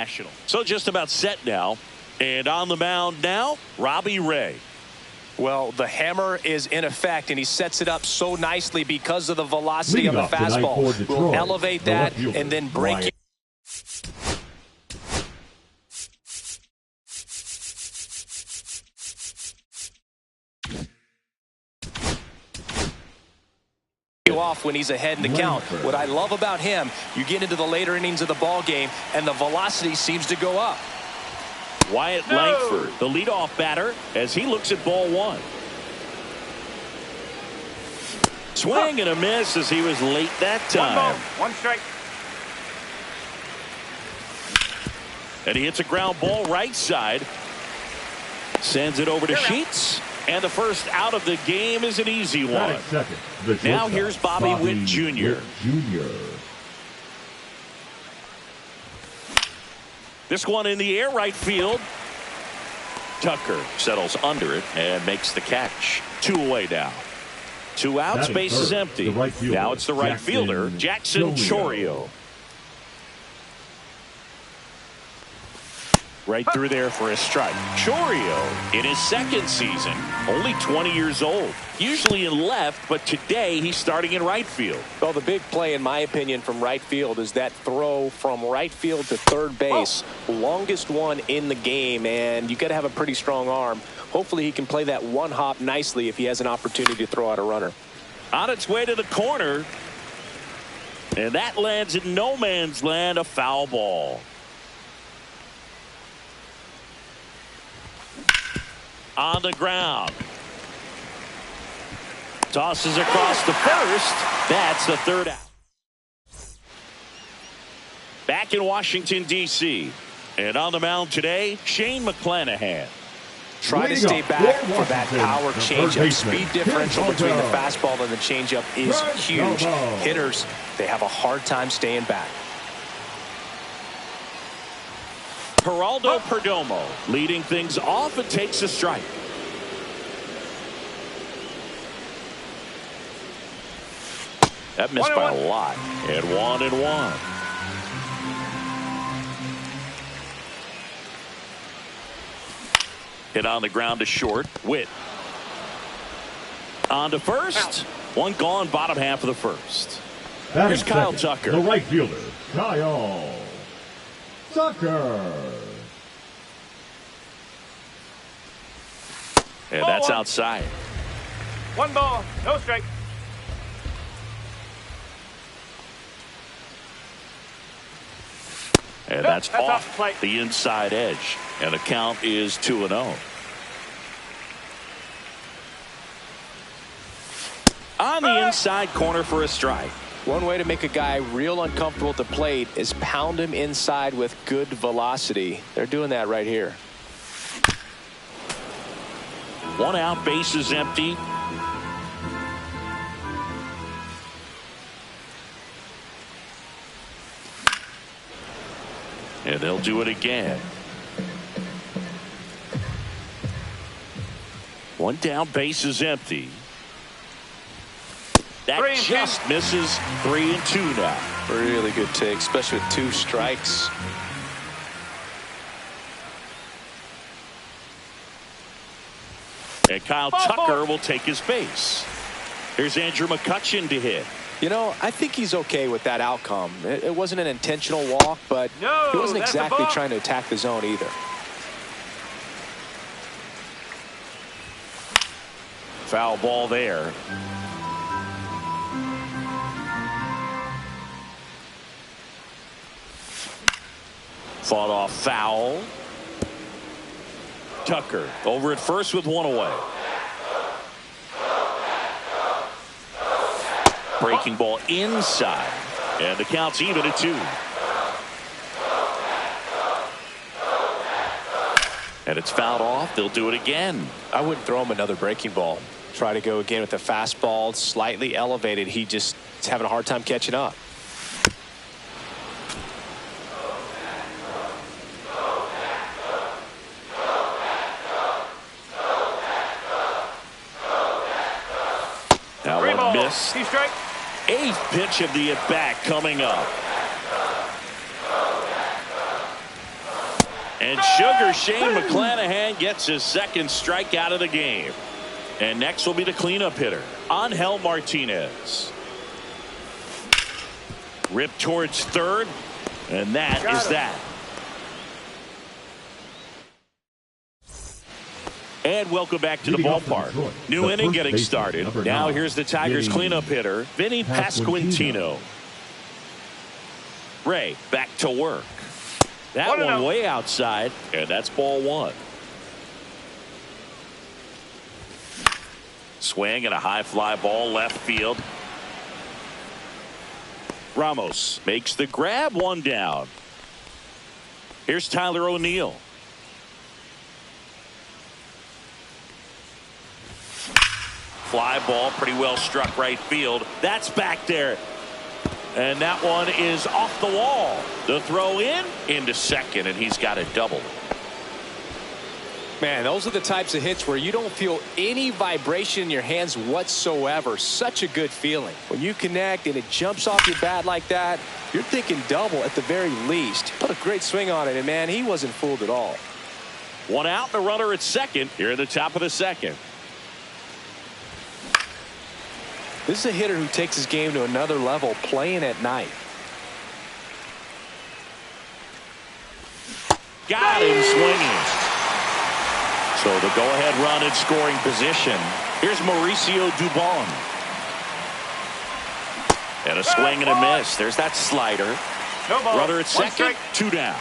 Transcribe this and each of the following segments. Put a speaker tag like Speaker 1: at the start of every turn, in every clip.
Speaker 1: National. So just about set now. And on the mound now, Robbie Ray.
Speaker 2: Well, the hammer is in effect, and he sets it up so nicely because of the velocity of the fastball. We'll elevate that and then break it. Off when he's ahead in the count. What I love about him, you get into the later innings of the ball game and the velocity seems to go up.
Speaker 1: Wyatt Langford, the leadoff batter, as he looks at ball one. Swing and a miss as he was late that time.
Speaker 3: 1 ball, 1 strike.
Speaker 1: And he hits a ground ball right side. Sends it over to Sheets. And the first out of the game is an easy one. Now here's Bobby Witt Jr. This one in the air, right field. Tucker settles under it and makes the catch. 2 away now. 2 outs, base is empty. Now it's the right fielder, Jackson Chourio. Right through there for a strike. Chourio in his 2nd season, only 20 years old. Usually in left, but today he's starting in right field.
Speaker 2: Well, the big play, in my opinion, from right field is that throw from right field to third base. Longest one in the game, and you got to have a pretty strong arm. Hopefully he can play that one hop nicely if he has an opportunity to throw out a runner.
Speaker 1: On its way to the corner. And that lands in no man's land, a foul ball. On the ground. Tosses across the first. That's the 3rd out. Back in Washington, D.C. And on the mound today, Shane McClanahan.
Speaker 2: Try to stay back for that power changeup. Speed differential between the fastball and the changeup is huge. Hitters, they have a hard time staying back.
Speaker 1: Geraldo Perdomo leading things off and takes a strike. That missed by a lot. And 1-1. Hit on the ground to short. Witt. On to first. One gone, bottom half of the first. Here's Kyle Tucker.
Speaker 4: The right fielder, Kyle Tucker.
Speaker 1: And that's outside.
Speaker 3: 1 ball, no strike.
Speaker 1: And that's off the inside edge. And the count is 2-0. On the inside corner for a strike.
Speaker 2: One way to make a guy real uncomfortable at the plate is pound him inside with good velocity. They're doing that right here.
Speaker 1: 1 out, base is empty. And they'll do it again. 1 down, base is empty. That just misses. 3-2 now.
Speaker 2: Really good take, especially with 2 strikes.
Speaker 1: And Kyle Tucker will take his base. Here's Andrew McCutchen to hit.
Speaker 2: You know, I think he's okay with that outcome. It wasn't an intentional walk, but he wasn't exactly trying to attack the zone either.
Speaker 1: Foul ball there. Fought off foul. Tucker over at first with 1 away. Breaking ball inside. And the count's even at 2. And it's fouled off. They'll do it again.
Speaker 2: I wouldn't throw him another breaking ball. Try to go again with the fastball slightly elevated. He just is having a hard time catching up.
Speaker 1: Now 1 miss. 8th pitch of the at-bat coming up. And Sugar Shane McClanahan gets his second strikeout of the game. And next will be the cleanup hitter, Angel Martinez. Rip towards third, and that is that. And welcome back to the ballpark. New inning getting started. Now here's the Tigers cleanup hitter, Vinny Pasquantino. Ray back to work. That one way outside, and that's ball one. Swing and a high fly ball left field. Ramos makes the grab, one down. Here's Tyler O'Neill. Fly ball pretty well struck right field. That's back there. And that one is off the wall. The throw in into second, and he's got a double.
Speaker 2: Man, those are the types of hits where you don't feel any vibration in your hands whatsoever. Such a good feeling. When you connect and it jumps off your bat like that, you're thinking double at the very least. What a great swing on it, and man, he wasn't fooled at all.
Speaker 1: One out, the runner at second here at the top of the second.
Speaker 2: This is a hitter who takes his game to another level, playing at night.
Speaker 1: Got him swinging. So the go-ahead run in scoring position. Here's Mauricio Dubon. And a swing and a miss. There's that slider. Runner at second, two down.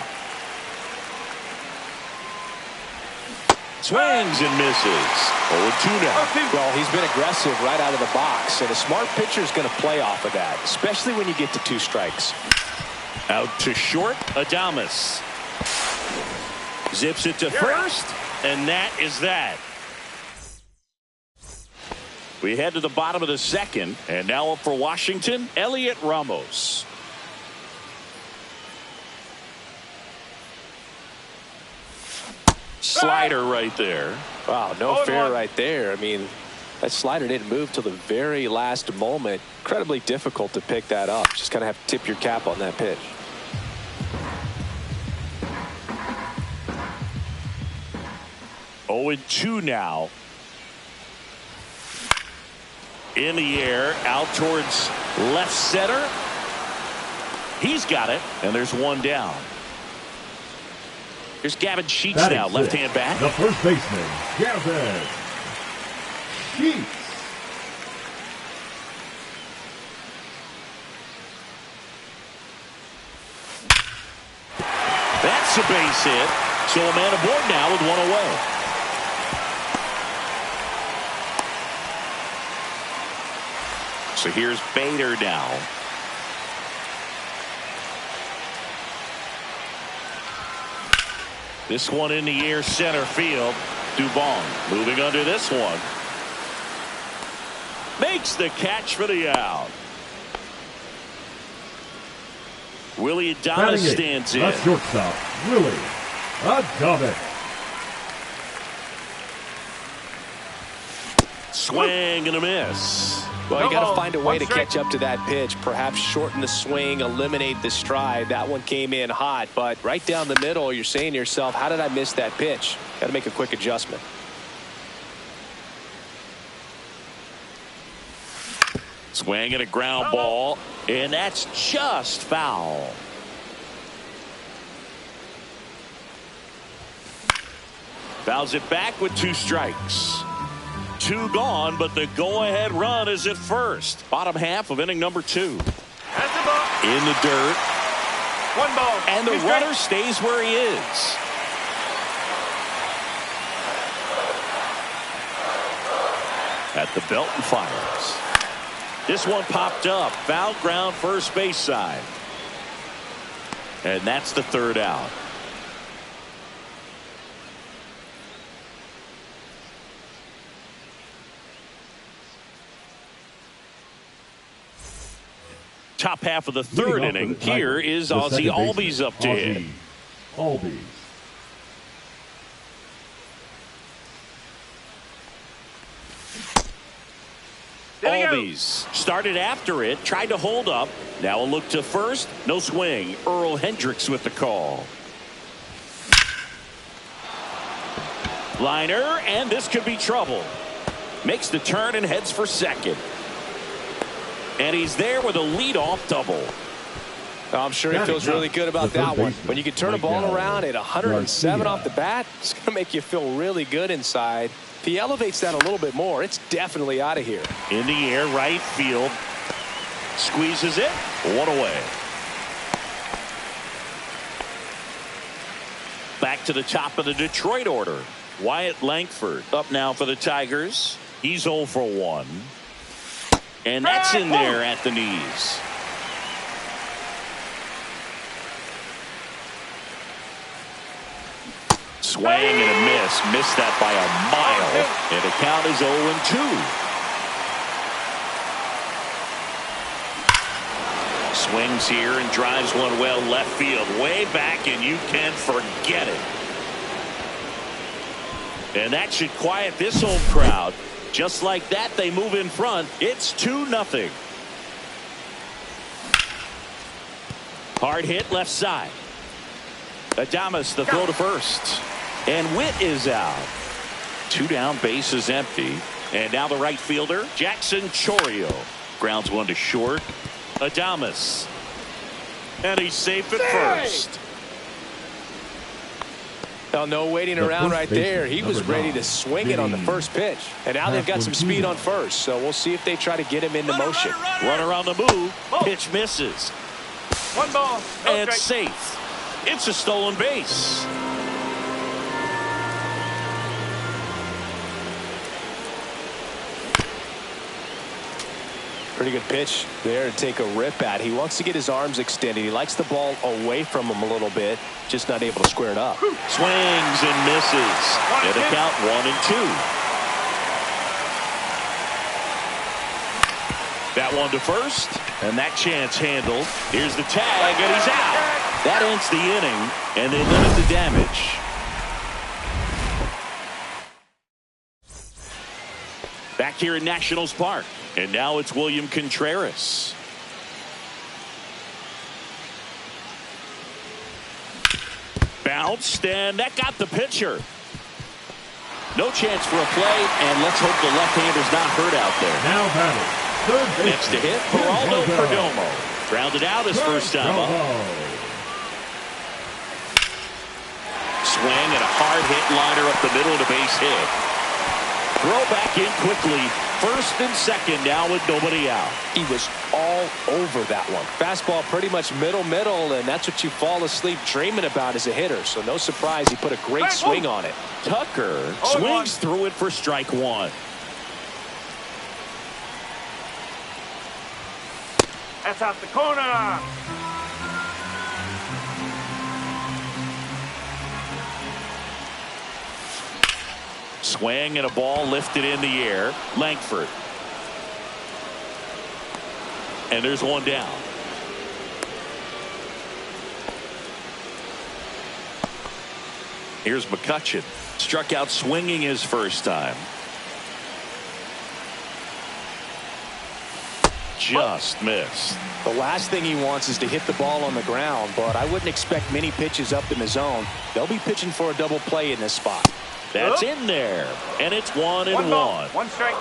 Speaker 1: Swings and misses. 0-2 now.
Speaker 2: Well, he's been aggressive right out of the box, and a smart pitcher is going to play off of that, especially when you get to 2 strikes.
Speaker 1: Out to short, Adames. Zips it to first, and that is that. We head to the bottom of the second, and now up for Washington, Elliot Ramos. Slider right there.
Speaker 2: Wow, no fair right there. I mean, that slider didn't move till the very last moment. Incredibly difficult to pick that up. Just kind of have to tip your cap on that pitch.
Speaker 1: Oh, 2 now. In the air, out towards left center. He's got it, and there's one down. Here's Gavin Sheets now, left-hand bat.
Speaker 4: The first baseman, Gavin Sheets.
Speaker 1: That's a base hit. So a man aboard now with one away. So here's Bader now. This one in the air, center field. Dubon moving under this one. Makes the catch for the out. Willie Adames stands in.
Speaker 4: The shortstop, Willie Adames.
Speaker 1: Swing and a miss.
Speaker 2: Well, you got to find a way to catch up to that pitch. Perhaps shorten the swing, eliminate the stride. That one came in hot, but right down the middle, you're saying to yourself, how did I miss that pitch? Got to make a quick adjustment.
Speaker 1: Swing and a ground ball, and that's just foul. Fouls it back with 2 strikes. 2 gone, but the go-ahead run is at first. Bottom half of inning number 2.
Speaker 3: That's the ball.
Speaker 1: In the dirt.
Speaker 3: 1 ball.
Speaker 1: And the runner stays where he is. At the belt and fires. This one popped up. Foul ground, first base side. And that's the 3rd out. Top half of the 3rd inning. Here is Ozzie Albies up to hit.
Speaker 4: Albies.
Speaker 1: Albies started after it, tried to hold up. Now a look to first. No swing. Earl Hendricks with the call. Liner, and this could be trouble. Makes the turn and heads for second. And he's there with a leadoff double.
Speaker 2: I'm sure he feels really good about that one. When you can turn a ball around at 107 off the bat, it's going to make you feel really good inside. If he elevates that a little bit more, it's definitely out of here.
Speaker 1: In the air, right field. Squeezes it. One away. Back to the top of the Detroit order. Wyatt Langford up now for the Tigers. He's 0 for 1. And that's in there at the knees. Swing and a miss. Missed that by a mile. And the count is 0-2. Swings here and drives one well left field. Way back, and you can forget it. And that should quiet this home crowd. Just like that, they move in front. It's 2-0. Hard hit left side. Adames the throw to first. And Witt is out. 2 down, base is empty. And now the right fielder, Jackson Chourio. Grounds one to short. Adames. And he's safe at first.
Speaker 2: Now, no waiting around right there. He was ready to swing it on the first pitch. And now they've got some speed on first. So we'll see if they try to get him into motion.
Speaker 1: Runner on the move. Pitch misses.
Speaker 3: 1 ball. No
Speaker 1: And
Speaker 3: strike.
Speaker 1: safe. It's a stolen base.
Speaker 2: Pretty good pitch there to take a rip at. He wants to get his arms extended. He likes the ball away from him a little bit. Just not able to square it up.
Speaker 1: Swings and misses. And a count 1-2. That one to first. And that chance handled. Here's the tag, and he's out. That ends the inning, and they limit the damage. Back here in Nationals Park. And now it's William Contreras. Bounced, and that got the pitcher. No chance for a play, and let's hope the left-hander's not hurt out there.
Speaker 4: Now batting, third base.
Speaker 1: Next to hit, Geraldo Perdomo. Grounded out his first time up. Swing and a hard hit liner up the middle of the base hit. Throw back in quickly. First and second now with nobody out.
Speaker 2: He was all over that one. Fastball pretty much middle, and that's what you fall asleep dreaming about as a hitter. So no surprise he put a great swing on it.
Speaker 1: Tucker swings through it for strike one.
Speaker 3: That's out the corner.
Speaker 1: Swing and a ball lifted in the air. Langford. And there's one down. Here's McCutchen. Struck out swinging his first time. Just missed.
Speaker 2: The last thing he wants is to hit the ball on the ground, but I wouldn't expect many pitches up in the zone. They'll be pitching for a double play in this spot.
Speaker 1: That's in there, and it's 1-1.
Speaker 3: 1 ball, 1 strike.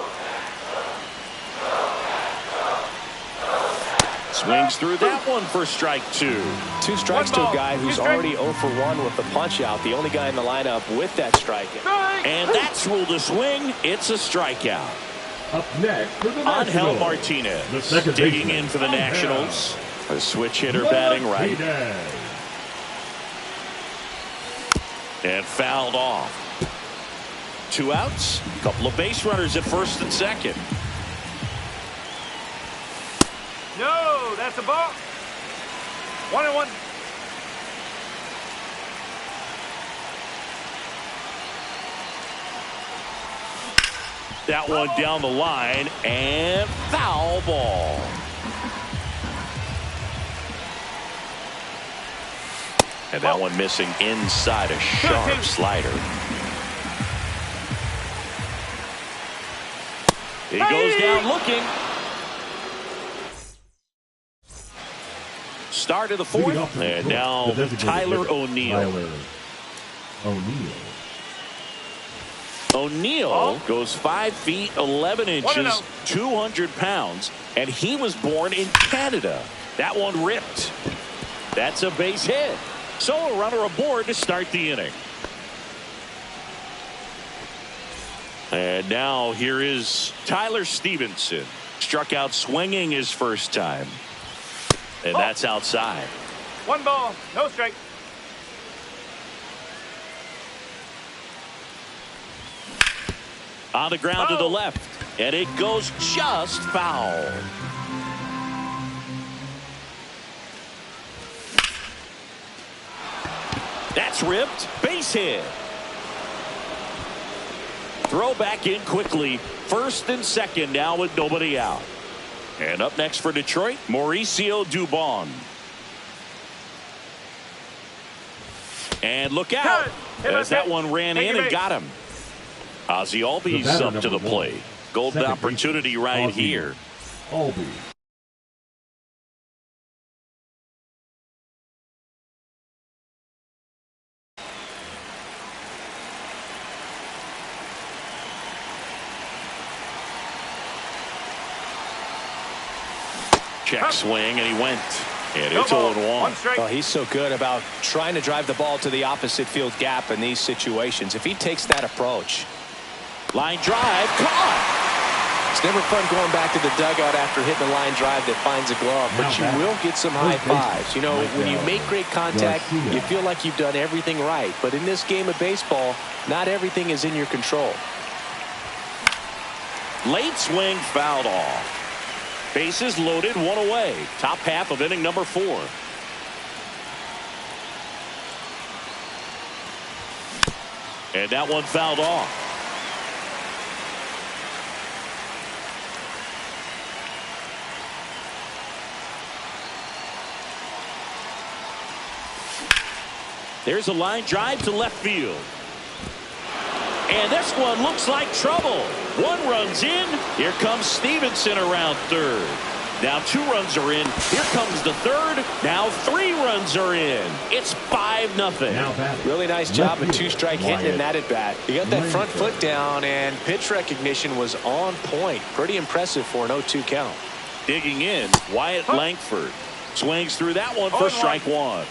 Speaker 1: Swings through that one for strike 2.
Speaker 2: 2 strikes to a guy who's already 0 for 1 with the punch out. The only guy in the lineup with that strikeout.
Speaker 1: And that's ruled a swing. It's a strikeout.
Speaker 4: Up next for the Nationals,
Speaker 1: Angel Martinez
Speaker 4: the second
Speaker 1: digging
Speaker 4: baseman,
Speaker 1: in for the
Speaker 4: Angel
Speaker 1: Nationals. A switch hitter batting right.
Speaker 4: Martinez.
Speaker 1: And fouled off. 2 outs. A couple of base runners at first and second.
Speaker 3: No, that's a ball. 1-1.
Speaker 1: That one down the line, and foul ball. And that one missing inside a sharp slider. He goes down looking. Start of the fourth, and now Tyler O'Neill. O'Neill goes 5 feet 11 inches, 200 pounds, and he was born in Canada. That one ripped. That's a base hit. So a runner aboard to start the inning. And now here is Tyler Stevenson. Struck out swinging his first time. And that's outside.
Speaker 3: 1 ball, no strike.
Speaker 1: On the ground to the left. And it goes just foul. That's ripped. Base hit. Throw back in quickly. First and second now with nobody out. And up next for Detroit, Mauricio Dubon. And look out as that one ran in and got him. Ozzie Albies up to the plate. Golden opportunity right here.
Speaker 4: Albies.
Speaker 1: Check swing, and he went. And it's 0-1.
Speaker 2: Well, he's so good about trying to drive the ball to the opposite field gap in these situations. If he takes that approach.
Speaker 1: Line drive, caught.
Speaker 2: It's never fun going back to the dugout after hitting a line drive that finds a glove, but you will get some high fives. You know, when you make great contact, you feel like you've done everything right. But in this game of baseball, not everything is in your control.
Speaker 1: Late swing fouled off. Bases loaded, 1 away. Top half of inning number 4. And that one fouled off. There's a line drive to left field. And this one looks like trouble. 1 run's in. Here comes Stevenson around third. Now 2 runs are in. Here comes the third. Now 3 runs are in. It's 5-0.
Speaker 2: Really nice job of 2-strike hitting in that at bat. He got that front foot down, and pitch recognition was on point. Pretty impressive for an 0-2 count.
Speaker 1: Digging in, Wyatt Langford swings through that one for strike 1.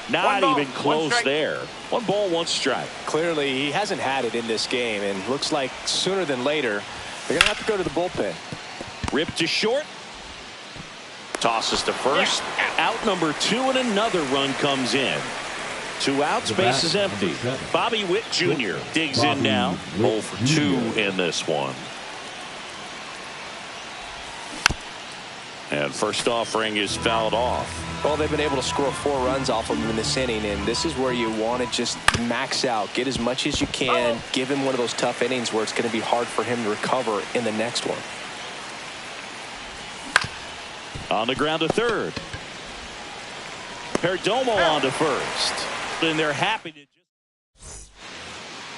Speaker 1: Not even close there. 1 ball, 1 strike.
Speaker 2: Clearly, he hasn't had it in this game, and looks like sooner than later, they're going to have to go to the bullpen.
Speaker 1: Rip to short. Tosses to first. Out number 2, and another run comes in. 2 outs, base is empty. Bobby Witt Jr. digs in now. 0 for 2 in this one. And first offering is fouled off.
Speaker 2: Well, they've been able to score 4 runs off of him in this inning, and this is where you want to just max out, get as much as you can, give him one of those tough innings where it's going to be hard for him to recover in the next one.
Speaker 1: On the ground to third. Perdomo on to first. And they're happy to just...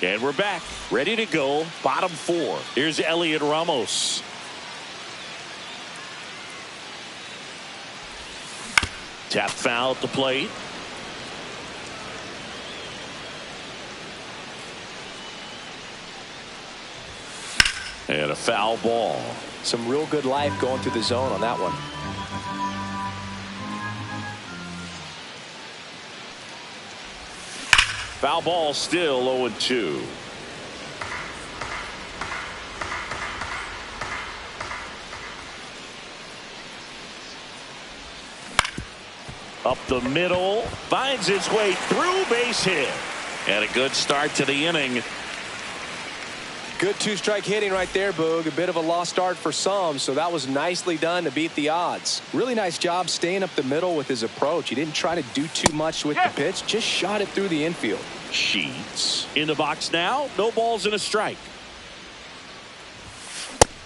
Speaker 1: And we're back, ready to go, bottom 4. Here's Elliot Ramos. Tap foul at the plate. And a foul ball.
Speaker 2: Some real good life going through the zone on that one.
Speaker 1: Foul ball, still 0-2. Up the middle, finds its way through, base hit. And a good start to the inning.
Speaker 2: Good 2-strike hitting right there, Boog. A bit of a lost start for some, so that was nicely done to beat the odds. Really nice job staying up the middle with his approach. He didn't try to do too much with the pitch, just shot it through the infield.
Speaker 1: Sheets in the box now, no balls and a strike.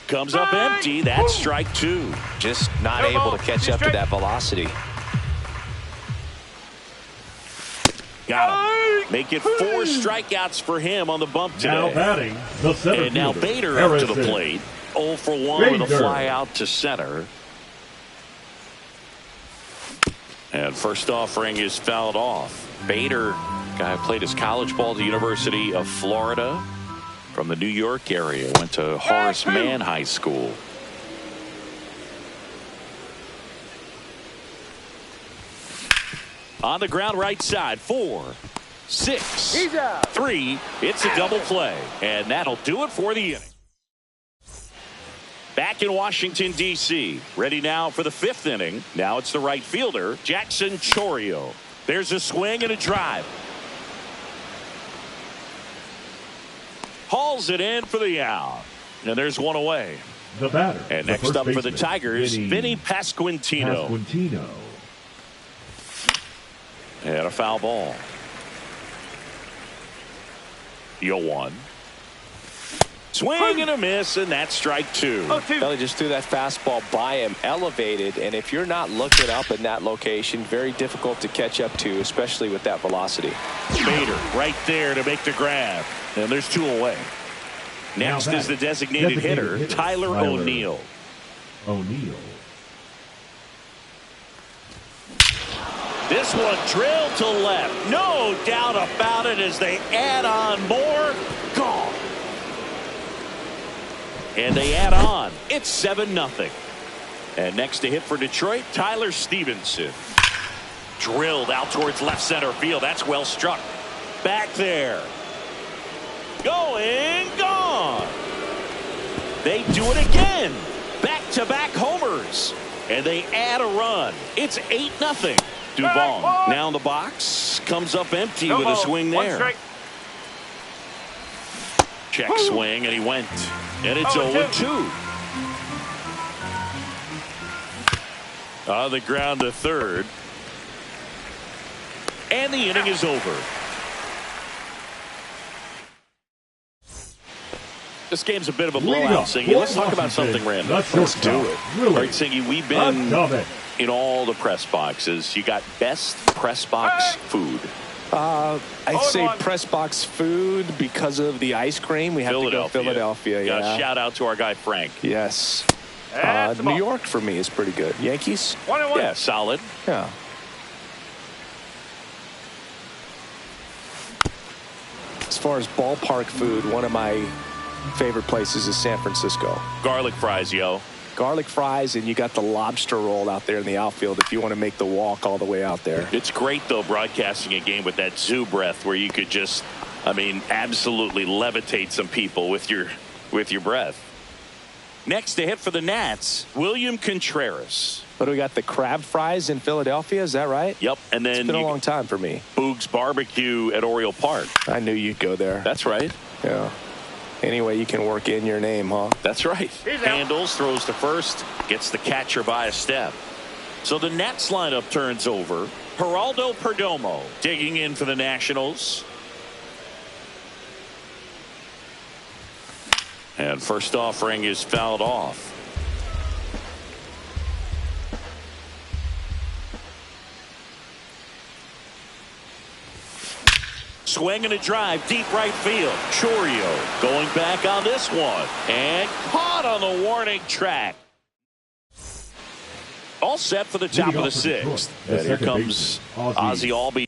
Speaker 1: Comes up empty, that's strike 2.
Speaker 2: Just not able to catch up to that velocity.
Speaker 1: Got him. Make it 4 strikeouts for him on the bump today.
Speaker 4: Now batting, the center
Speaker 1: and now
Speaker 4: fielder,
Speaker 1: Bader up to the
Speaker 4: Harrison.
Speaker 1: plate. 0 for 1 with a fly out to center. And first offering is fouled off. Bader, guy who played his college ball at the University of Florida from the New York area. Went to Horace Mann High School. On the ground right side. 4, 6, 3. It's a double play. And that'll do it for the inning. Back in Washington, D.C. Ready now for the 5th inning. Now it's the right fielder, Jackson Chourio. There's a swing and a drive. Hauls it in for the out. And there's one away.
Speaker 4: The batter.
Speaker 1: And next up for the Tigers, Vinny Pasquantino. And a foul ball. 0-1. Swing and a miss, and that's strike 2.
Speaker 2: Belly just threw that fastball by him, elevated, and if you're not looking up in that location, very difficult to catch up to, especially with that velocity.
Speaker 1: Bader right there to make the grab, and there's 2 away. Next is the designated hitter, Tyler O'Neill. This one drilled to left. No doubt about it as they add on more. Gone. And they add on. It's 7-0. And next to hit for Detroit, Tyler Stevenson. Drilled out towards left center field. That's well struck. Back there. Going, gone. They do it again. Back-to-back homers. And they add a run. It's 8-0. Duvall now in the box. Comes up empty with a swing there. Check swing, and he went. And it's 0-2. On the ground to third. And the inning is over. This game's a bit of a blowout, Singy. Let's talk about something random.
Speaker 4: Let's do
Speaker 1: it. All right, Singy, we've been in all the press boxes. You got best press box food.
Speaker 2: I'd say press box food because of the ice cream. We have to go Philadelphia. Yeah.
Speaker 1: Shout out to our guy Frank.
Speaker 2: Yes. New York for me is pretty good. Yankees?
Speaker 3: 1-1.
Speaker 1: Yeah, solid.
Speaker 2: Yeah. As far as ballpark food, one of my favorite places is San Francisco.
Speaker 1: Garlic fries, yo.
Speaker 2: Garlic fries, and you got the lobster roll out there in the outfield if you want to make the walk all the way out there.
Speaker 1: It's great, though, broadcasting a game with that zoo breath where you could just, absolutely levitate some people with your breath. Next to hit for the Nats, William Contreras.
Speaker 2: But we got the crab fries in Philadelphia, is that right?
Speaker 1: Yep, and then
Speaker 2: it's been a long time for me.
Speaker 1: Boog's Barbecue at Oriole Park.
Speaker 2: I knew you'd go there.
Speaker 1: That's right.
Speaker 2: Yeah. Anyway, you can work in your name, huh?
Speaker 1: That's right. Handles, throws to first, gets the catcher by a step. So the Nats lineup turns over. Geraldo Perdomo digging in for the Nationals. And first offering is fouled off. Swing and a drive, deep right field. Chourio going back on this one. And caught on the warning track. All set for the top of the 6th. And here comes Ozzie Albies.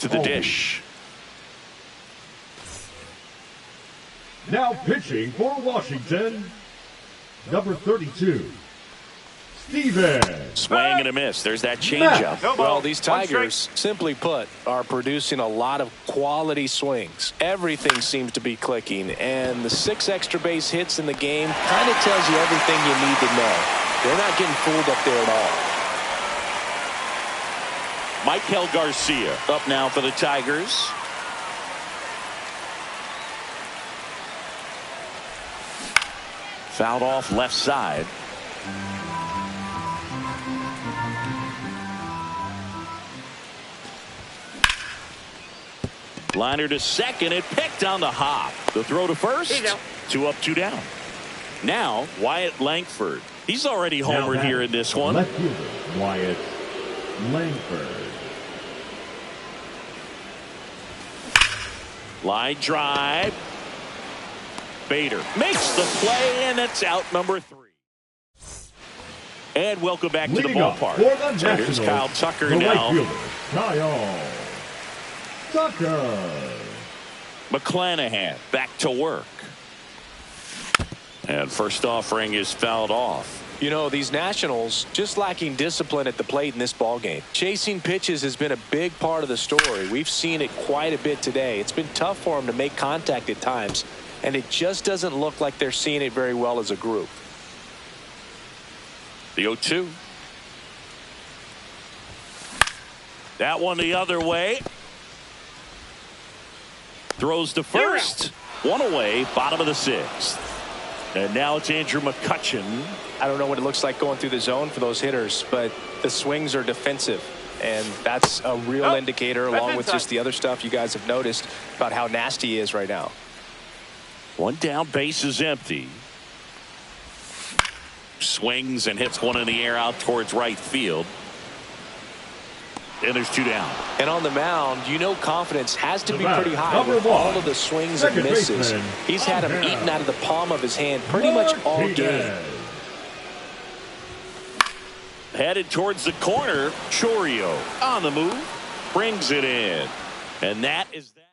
Speaker 1: To the dish.
Speaker 4: Now pitching for Washington, number 32, Steven.
Speaker 1: Swing and a miss. There's that changeup.
Speaker 2: Well, these Tigers, simply put, are producing a lot of quality swings. Everything seems to be clicking, and the 6 extra base hits in the game kind of tells you everything you need to know. They're not getting fooled up there at all.
Speaker 1: Michael Garcia up now for the Tigers. Fouled off left side. Liner to second. It picked on the hop. The throw to first. 2 up, 2 down. Now Wyatt Langford. He's already homered here in this one.
Speaker 4: Left fielder Wyatt Langford.
Speaker 1: Line drive. Bader makes the play, and it's out number 3. And welcome back to the ballpark. So here's Kyle Tucker now.
Speaker 4: Right fielder, Kyle Tucker.
Speaker 1: McClanahan back to work. And first offering is fouled off.
Speaker 2: You know, these Nationals just lacking discipline at the plate in this ballgame. Chasing pitches has been a big part of the story. We've seen it quite a bit today. It's been tough for them to make contact at times, and it just doesn't look like they're seeing it very well as a group.
Speaker 1: The 0-2. That one the other way. Throws to first. 1 away, bottom of the 6th. And now it's Andrew McCutchen.
Speaker 2: I don't know what it looks like going through the zone for those hitters, but the swings are defensive. And that's a real indicator, along with just the other stuff you guys have noticed about how nasty he is right now.
Speaker 1: 1 down, base is empty. Swings and hits one in the air out towards right field. And there's 2 down.
Speaker 2: And on the mound, you know, confidence has to be pretty high with all of the swings and misses. He's had them eaten out of the palm of his hand pretty much all game.
Speaker 1: Headed towards the corner. Chourio on the move. Brings it in. And that is that.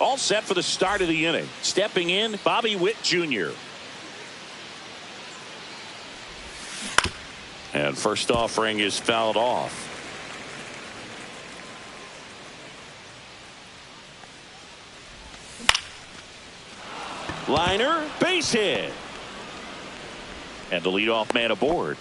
Speaker 1: All set for the start of the inning. Stepping in, Bobby Witt Jr. And first offering is fouled off. Liner, base hit. And the leadoff man aboard.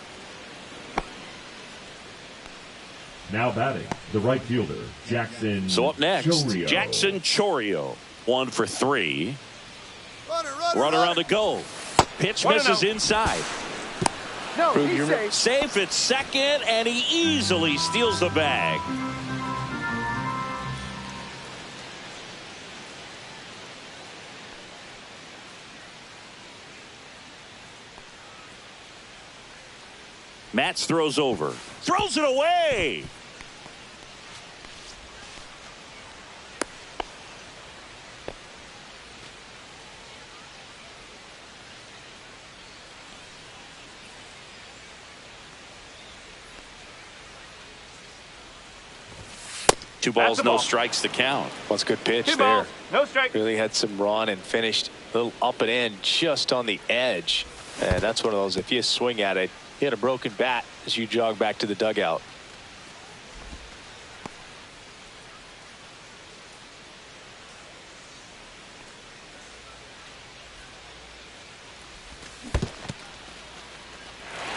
Speaker 4: Now batting, the right fielder, Jackson.
Speaker 1: So up next,
Speaker 4: Chourio.
Speaker 1: Jackson Chourio. 1 for 3. Runner on the go. Pitch misses inside.
Speaker 3: No, he's safe.
Speaker 1: Safe at second, and he easily steals the bag. Matz throws over. Throws it away. Two balls, no strikes to count.
Speaker 2: Well, it's a good pitch
Speaker 3: 2
Speaker 2: there.
Speaker 3: balls, no strike.
Speaker 2: Really had some run and finished a little up and in just on the edge. And that's one of those, if you swing at it, you hit a broken bat as you jog back to the dugout.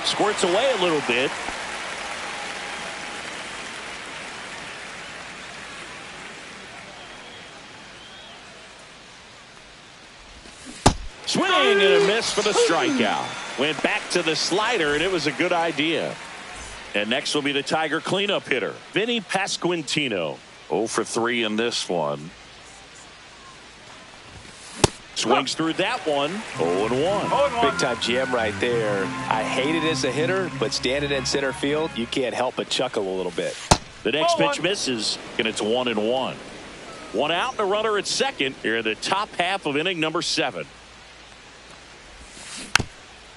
Speaker 1: Squirts away a little bit. Swing and a miss for the strikeout. Went back to the slider, and it was a good idea. And next will be the Tiger cleanup hitter, Vinny Pasquantino. 0 for 3 in this one. Swings through that one. 0-1.
Speaker 2: Big time jam right there. I hate it as a hitter, but standing in center field, you can't help but chuckle a little bit.
Speaker 1: The next pitch misses, and it's 1-1. 1 out and a runner at second here in the top half of inning number 7.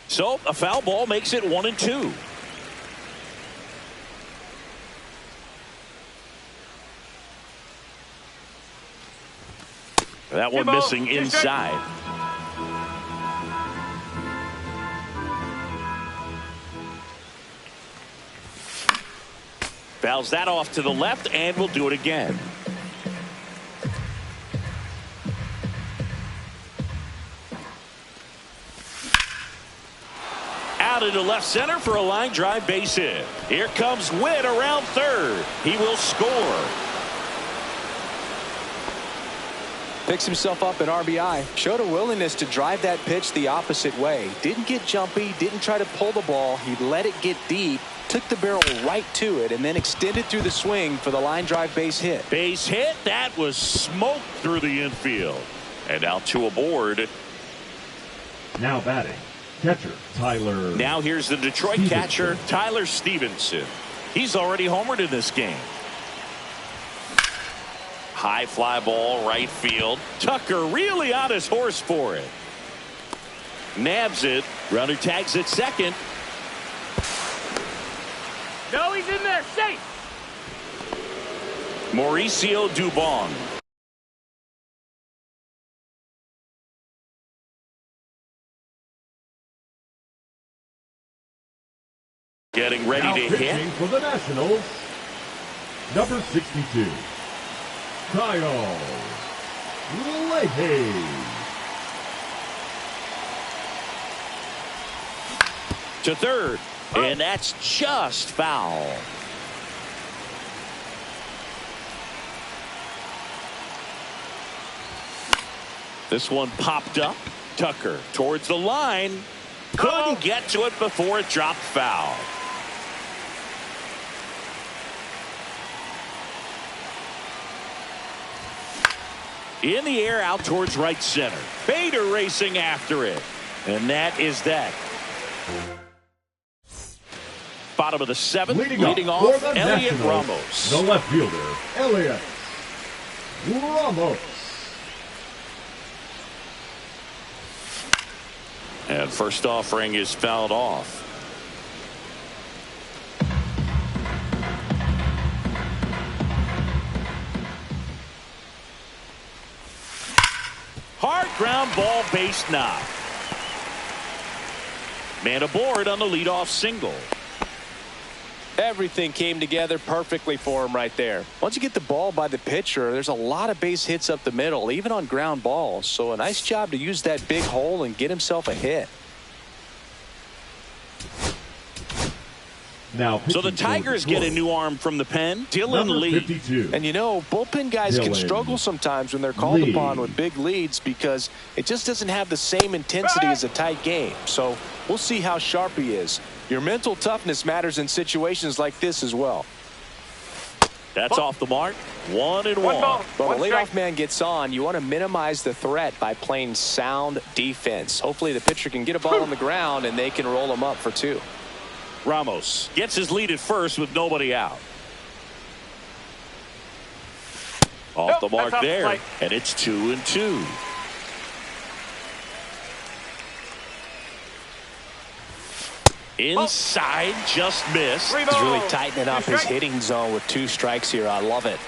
Speaker 1: So a foul ball makes it 1-2. That one missing inside. Fouls that off to the left, and will do it again. Out into left center for a line drive base hit. Here comes Witt around third. He will score.
Speaker 2: Picks himself up an RBI. Showed a willingness to drive that pitch the opposite way. Didn't get jumpy. Didn't try to pull the ball. He let it get deep took the barrel right to it and then extended through the swing for the line drive base hit.
Speaker 1: Base hit. That was smoked through the infield. And now two aboard.
Speaker 4: Now batting, catcher Tyler.
Speaker 1: Now here's the Detroit catcher, Tyler Stevenson. He's already homered in this game. High fly ball, right field. Tucker really on his horse for it. Nabs it. Runner tags at second.
Speaker 3: No, he's in there. Safe.
Speaker 1: Mauricio Dubon. Getting ready
Speaker 4: now
Speaker 1: to hit.
Speaker 4: For the Nationals, number 62, Kyle Leahy.
Speaker 1: To third. And that's just foul. This one popped up. Tucker towards the line. Couldn't get to it before it dropped foul. In the air out towards right center. Bader racing after it. And that is that. Bottom of the seventh, leading off Elliot Ramos.
Speaker 4: The left fielder, Elliot Ramos.
Speaker 1: And first offering is fouled off. Hard ground ball, base knock. Man aboard on the leadoff single.
Speaker 2: Everything came together perfectly for him right there. Once you get the ball by the pitcher, there's a lot of base hits up the middle, even on ground balls. So a nice job to use that big hole and get himself a hit.
Speaker 4: Now,
Speaker 1: so the Tigers get a new arm from the pen, Dylan Lee.
Speaker 4: 52.
Speaker 2: And you know, bullpen guys can struggle sometimes when they're called upon with big leads because it just doesn't have the same intensity as a tight game. So we'll see how sharp he is. Your mental toughness matters in situations like this as well.
Speaker 1: That's off the mark. 1-1.
Speaker 2: Well, the leadoff man gets on. You want to minimize the threat by playing sound defense. Hopefully the pitcher can get a ball on the ground and they can roll him up for two.
Speaker 1: Ramos gets his lead at first with nobody out. Off the mark there, and it's 2-2. Inside, just missed.
Speaker 2: He's really tightening up his hitting zone with 2 strikes here. I love it.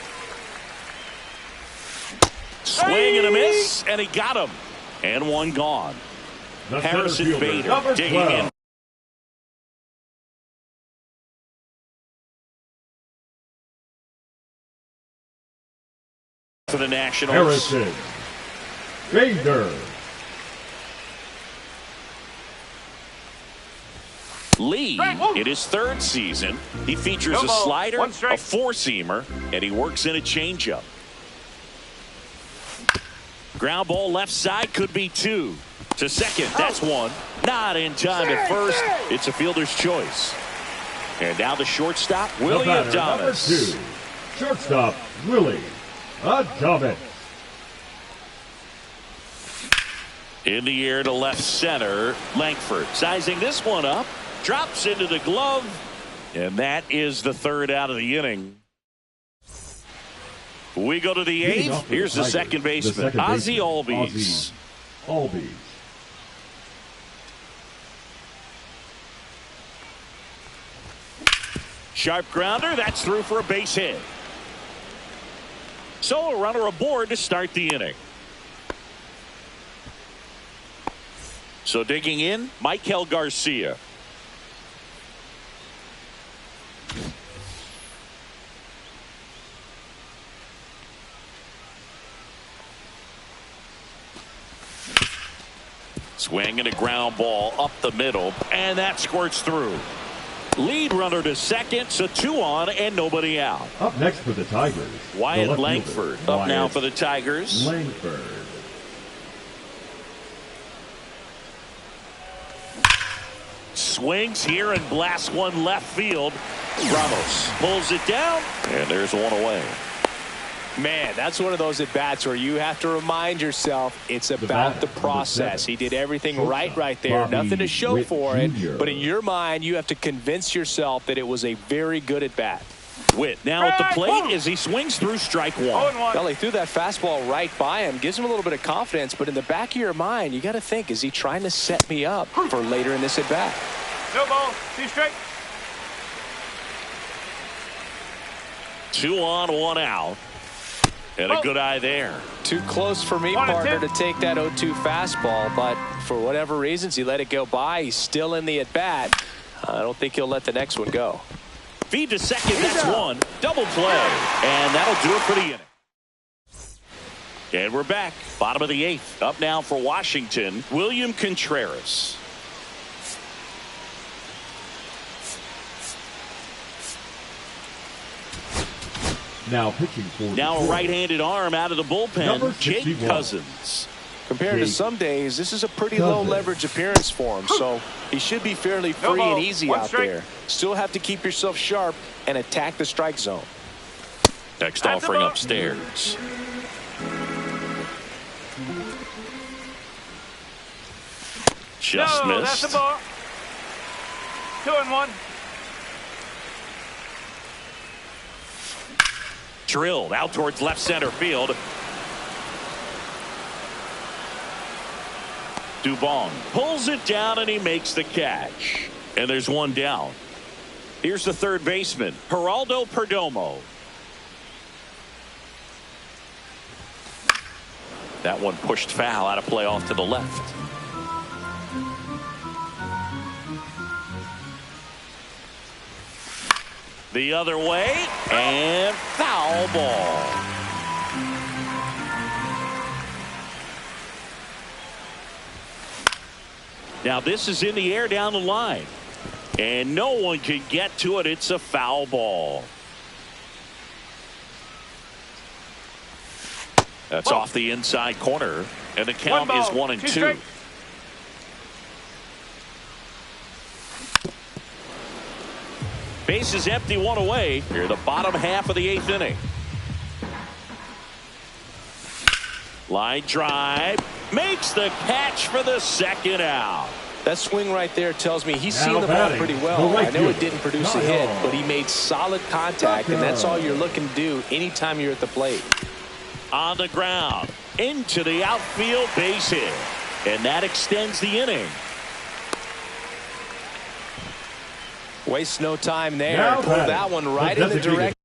Speaker 1: Swing and a miss, and he got him. And one gone. Harrison Bader digging in. For the Nationals.
Speaker 4: Harrison Bader.
Speaker 1: Lee, in his 3rd season, he features a slider, a 4-seamer, and he works in a changeup. Ground ball left side, could be 2. To second, that's 1. Not in time at first. It's a fielder's choice. And now the shortstop, Willie Adames.
Speaker 4: Number 2, shortstop, Willie Adames.
Speaker 1: In the air to left center, Langford sizing this one up. Drops into the glove, and that is the 3rd out of the inning. We go to the 8th. Here's the second baseman, Ozzie Albies. Sharp grounder, that's through for a base hit. So a runner aboard to start the inning. So digging in, Michael Garcia. Swing and a ground ball up the middle, and that squirts through. Lead runner to second, so 2 on and nobody out.
Speaker 4: Up next for the Tigers,
Speaker 1: Wyatt Langford up now for the Tigers.
Speaker 4: Langford.
Speaker 1: Swings here and blasts one left field. Ramos pulls it down, and there's one away.
Speaker 2: Man, that's one of those at-bats where you have to remind yourself it's about the process. He did everything right there. Nothing to show for it. But in your mind, you have to convince yourself that it was a very good at-bat.
Speaker 1: Witt now at the plate as he swings through strike one.
Speaker 2: Well, he threw that fastball right by him. Gives him a little bit of confidence. But in the back of your mind, you got to think, is he trying to set me up for later in this at-bat?
Speaker 3: No ball. 2 straight.
Speaker 1: 2 on, 1 out. And a good eye there.
Speaker 2: Too close for me, partner, to take that 0-2 fastball. But for whatever reasons, he let it go by. He's still in the at-bat. I don't think he'll let the next one go.
Speaker 1: Feed to second, that's one. Double play. And that'll do it for the inning. And we're back. Bottom of the 8th. Up now for Washington, William Contreras.
Speaker 4: Now pitching for
Speaker 1: a right-handed arm out of the bullpen, Jake Cousins.
Speaker 2: Compared to some days, this is a pretty low leverage appearance for him, so he should be fairly free and easy out there. Still have to keep yourself sharp and attack the strike zone.
Speaker 1: Next offering upstairs. Just missed.
Speaker 3: That's the ball. 2-1.
Speaker 1: Drilled out towards left center field. Dubon pulls it down and he makes the catch. And there's one down. Here's the third baseman, Geraldo Perdomo. That one pushed foul, out of play off to the left. The other way, and foul ball. Now this is in the air down the line, and no one can get to it. It's a foul ball. That's off the inside corner, and the count is 1-2. Base is empty, 1 away. Here, the bottom half of the 8th inning. Line drive, makes the catch for the second out.
Speaker 2: That swing right there tells me he's seen the ball pretty well. I know it didn't produce a hit, but he made solid contact, and that's all you're looking to do anytime you're at the plate.
Speaker 1: On the ground, into the outfield, base hit, and that extends the inning.
Speaker 2: Waste no time there. Pull that one right in the direction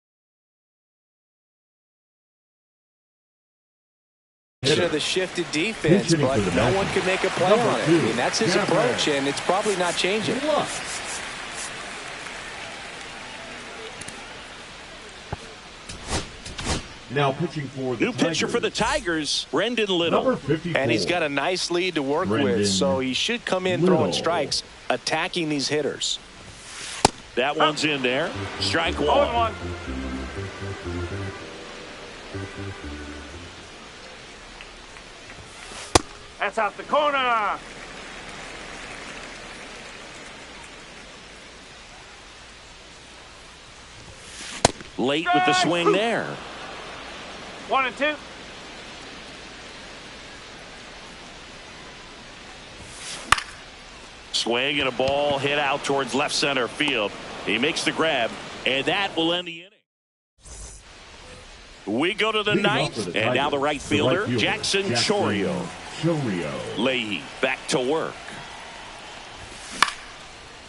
Speaker 2: of the shifted defense, but no one could make a play on it. I mean, that's his approach, and it's probably not changing.
Speaker 4: Now pitching for the
Speaker 1: new pitcher for the Tigers, Brendan Little.
Speaker 2: And he's got a nice lead to work with, so he should come in throwing strikes, attacking these hitters.
Speaker 1: That one's in there. Strike one.
Speaker 3: That's out the corner.
Speaker 1: Late with the swing there.
Speaker 3: 1-2.
Speaker 1: Swing and a ball hit out towards left center field. He makes the grab, and that will end the inning. We go to the 9th, and now the right fielder, Jackson Chourio. Leahy back to work.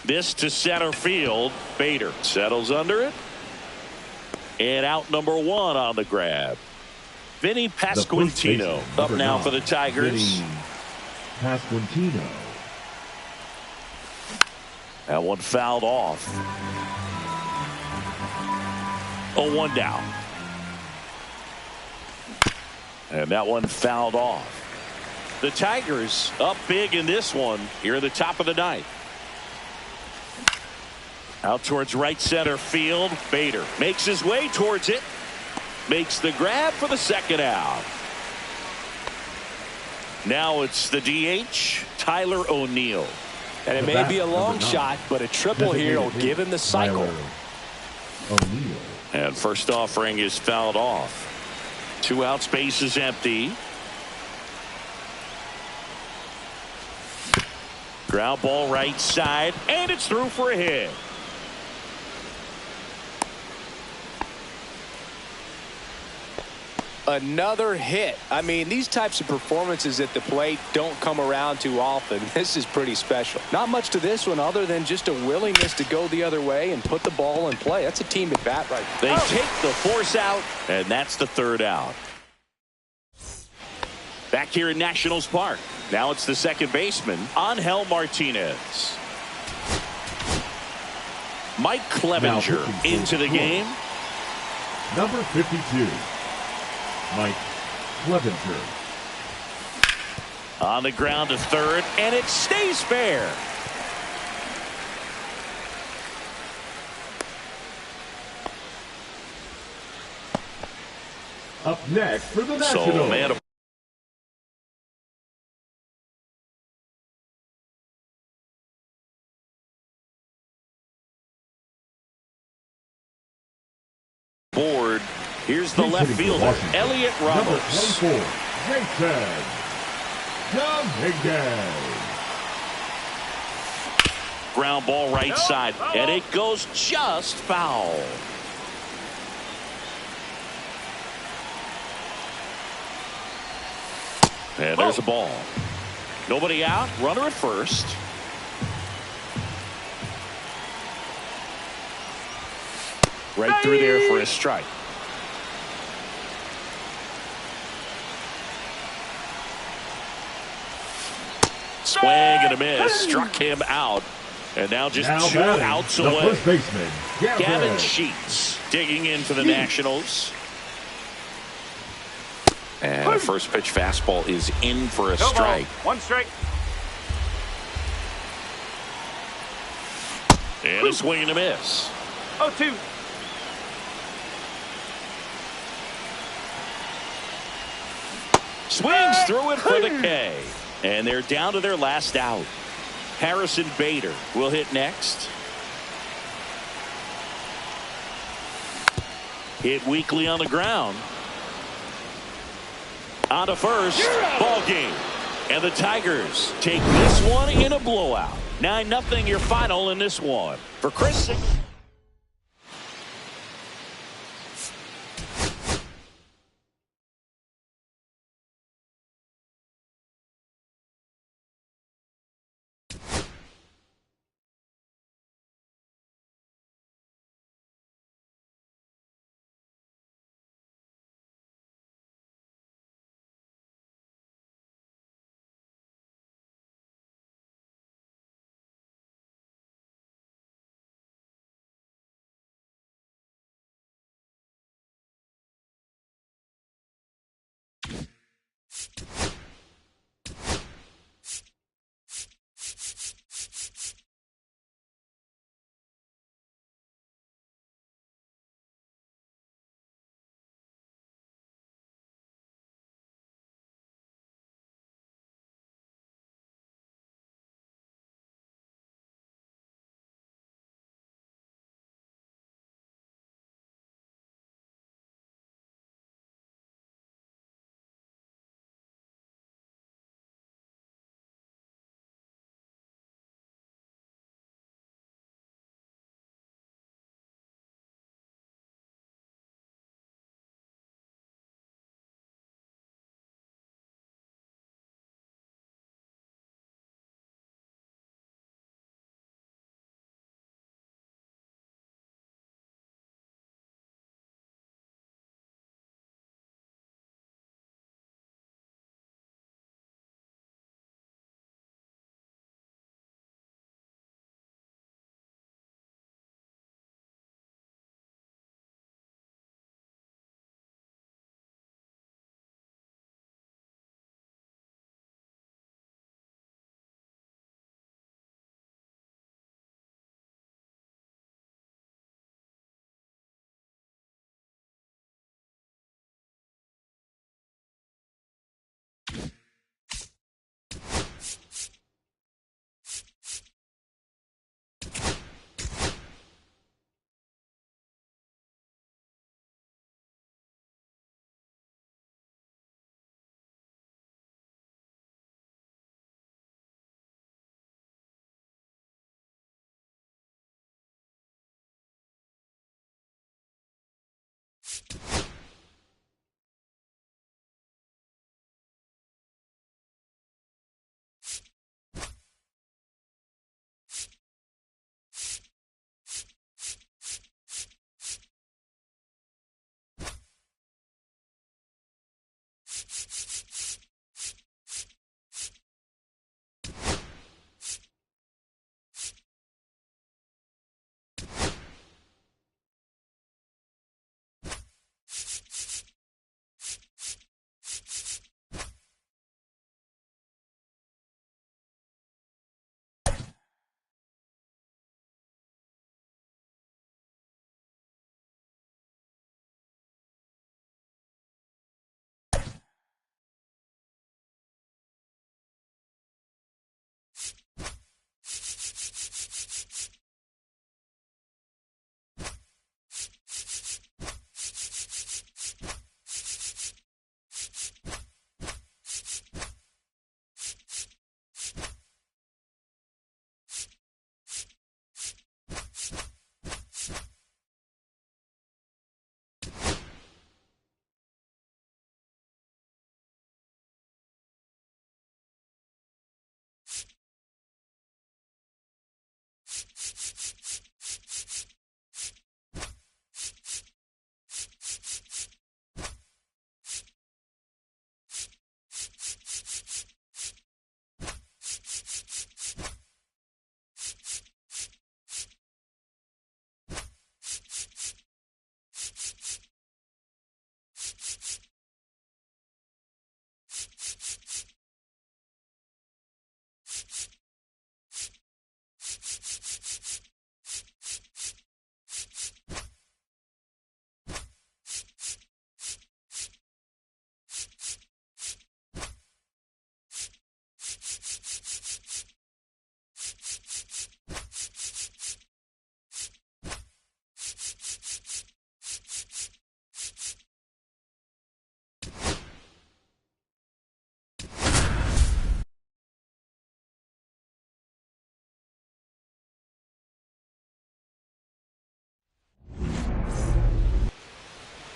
Speaker 1: This to center field. Bader settles under it. And out number 1 on the grab. Vinny Pasquantino up now for the Tigers.
Speaker 4: Pasquantino.
Speaker 1: That one fouled off. 0-1 down. And that one fouled off. The Tigers up big in this one here at the top of the 9th. Out towards right center field. Bader makes his way towards it. Makes the grab for the second out. Now it's the DH, Tyler O'Neill.
Speaker 2: And it may be a long shot, but a triple here will give him the cycle.
Speaker 1: And first offering is fouled off. 2 outs, base is empty. Ground ball right side, and it's through for a hit.
Speaker 2: Another hit. I mean, these types of performances at the plate don't come around too often. This is pretty special. Not much to this one other than just a willingness to go the other way and put the ball in play. That's a team at bat right
Speaker 1: there. They take the force out, and that's the 3rd out. Back here in Nationals Park. Now it's the second baseman, Angel Martinez. Mike Clevenger into the game.
Speaker 4: Number 52. Mike Clevenger.
Speaker 1: On the ground to third, and it stays fair.
Speaker 4: Up next for the Nationals.
Speaker 1: Board. Here's the left fielder, Elliot Ramos.
Speaker 4: Number 24, Jason Dominguez.
Speaker 1: Ground ball right side, and it goes just foul. And there's a ball. Nobody out, runner at first. Right through there for a strike. Swing and a miss. Struck him out. And now just 2 outs away.
Speaker 4: First baseman,
Speaker 1: Gavin Sheets digging in for the Nationals. And a first pitch fastball is in for a strike.
Speaker 3: 1 strike.
Speaker 1: And a swing and a miss.
Speaker 3: 0-2.
Speaker 1: Swings through it for the K. And they're down to their last out. Harrison Bader will hit next. Hit weakly on the ground. On to first. Ball game. And the Tigers take this one in a blowout. 9-0 your final in this one. For Chris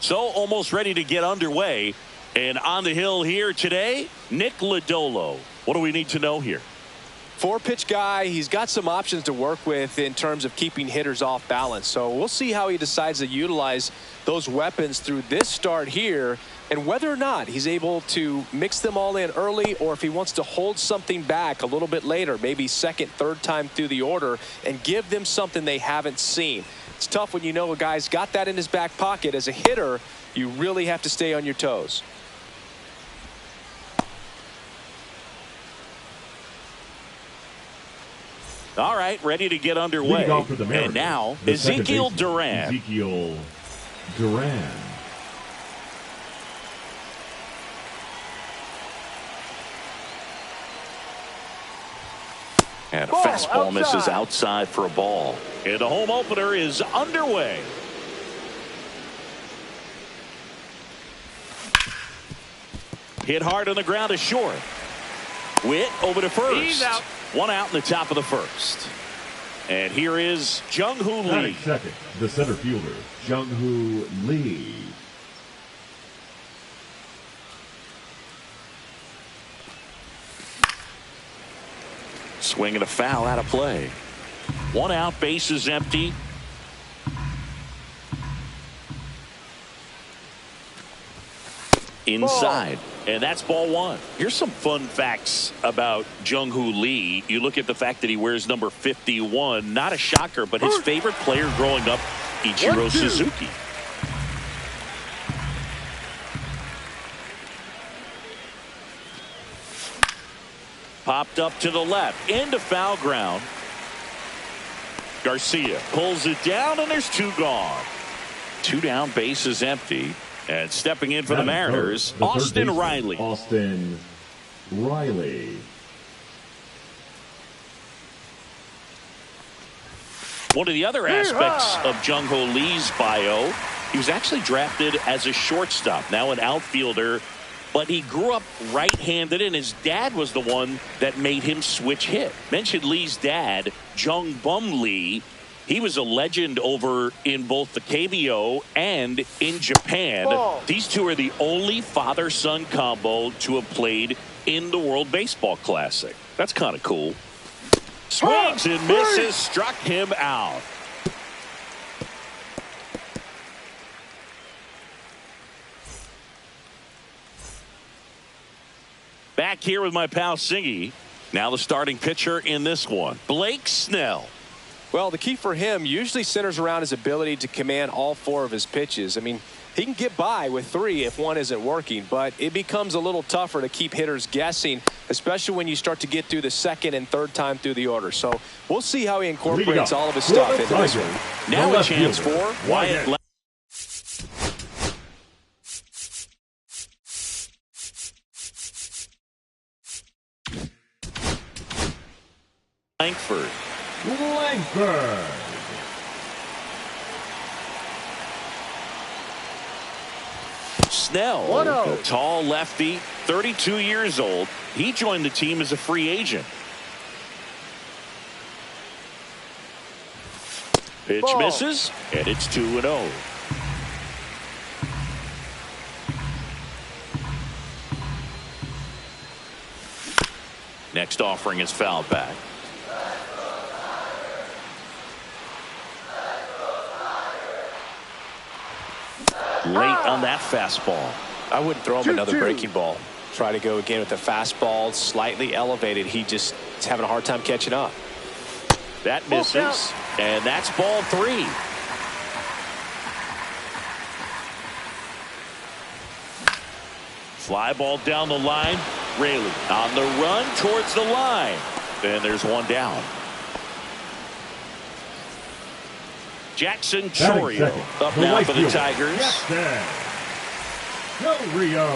Speaker 1: So almost ready to get underway. And on the hill here today, Nick Lodolo. What do we need to know here?
Speaker 2: 4-pitch guy. He's got some options to work with in terms of keeping hitters off balance. So we'll see how he decides to utilize those weapons through this start here, and whether or not he's able to mix them all in early, or if he wants to hold something back a little bit later, maybe second, third time through the order, and give them something they haven't seen. It's tough when you know a guy's got that in his back pocket. As a hitter, you really have to stay on your toes.
Speaker 1: All right, ready to get underway. And now, Ezekiel Duran.
Speaker 4: Ezekiel Duran.
Speaker 1: And a fastball misses outside for a ball. And the home opener is underway. Hit hard on the ground to short. Witt over to first.
Speaker 3: He's out.
Speaker 1: 1 out in the top of the first. And here is Jung-Hoo Lee.
Speaker 4: Second, the center fielder, Jung-Hoo Lee.
Speaker 1: Swing and a foul out of play. 1 out, bases empty. Inside. And that's ball 1. Here's some fun facts about Jung-Hoo Lee. You look at the fact that he wears number 51. Not a shocker, but his favorite player growing up, Ichiro Suzuki. Popped up to the left. Into foul ground. Garcia pulls it down, and there's 2 gone. 2 down, bases empty. And stepping in for the Mariners, Austin Riley.
Speaker 4: Austin Riley.
Speaker 1: One of the other aspects of Jung-Hoo Lee's bio, he was actually drafted as a shortstop, now an outfielder, but he grew up right-handed, and his dad was the one that made him switch hit. Mentioned Lee's dad, Jung Bum Lee. He was a legend over in both the KBO and in Japan. These two are the only father-son combo to have played in the World Baseball Classic. That's kind of cool. Swings and misses, struck him out. Back here with my pal Singy. Now the starting pitcher in this one, Blake Snell.
Speaker 2: Well, the key for him usually centers around his ability to command all 4 of his pitches. I mean, he can get by with 3 if one isn't working, but it becomes a little tougher to keep hitters guessing, especially when you start to get through the second and third time through the order. So we'll see how he incorporates all of his stuff into this one.
Speaker 1: Now a chance for Wyatt Langford. Snell, a tall lefty, 32 years old. He joined the team as a free agent. Pitch misses, and it's 2-0. Next offering is fouled back. Late on that fastball.
Speaker 2: I wouldn't throw him another breaking ball. Try to go again with the fastball, slightly elevated. He just is having a hard time catching up.
Speaker 1: That misses, and that's ball 3. Fly ball down the line. Raley on the run towards the line. And there's 1 down. Jackson Chourio up now for the Tigers.
Speaker 4: Chourio.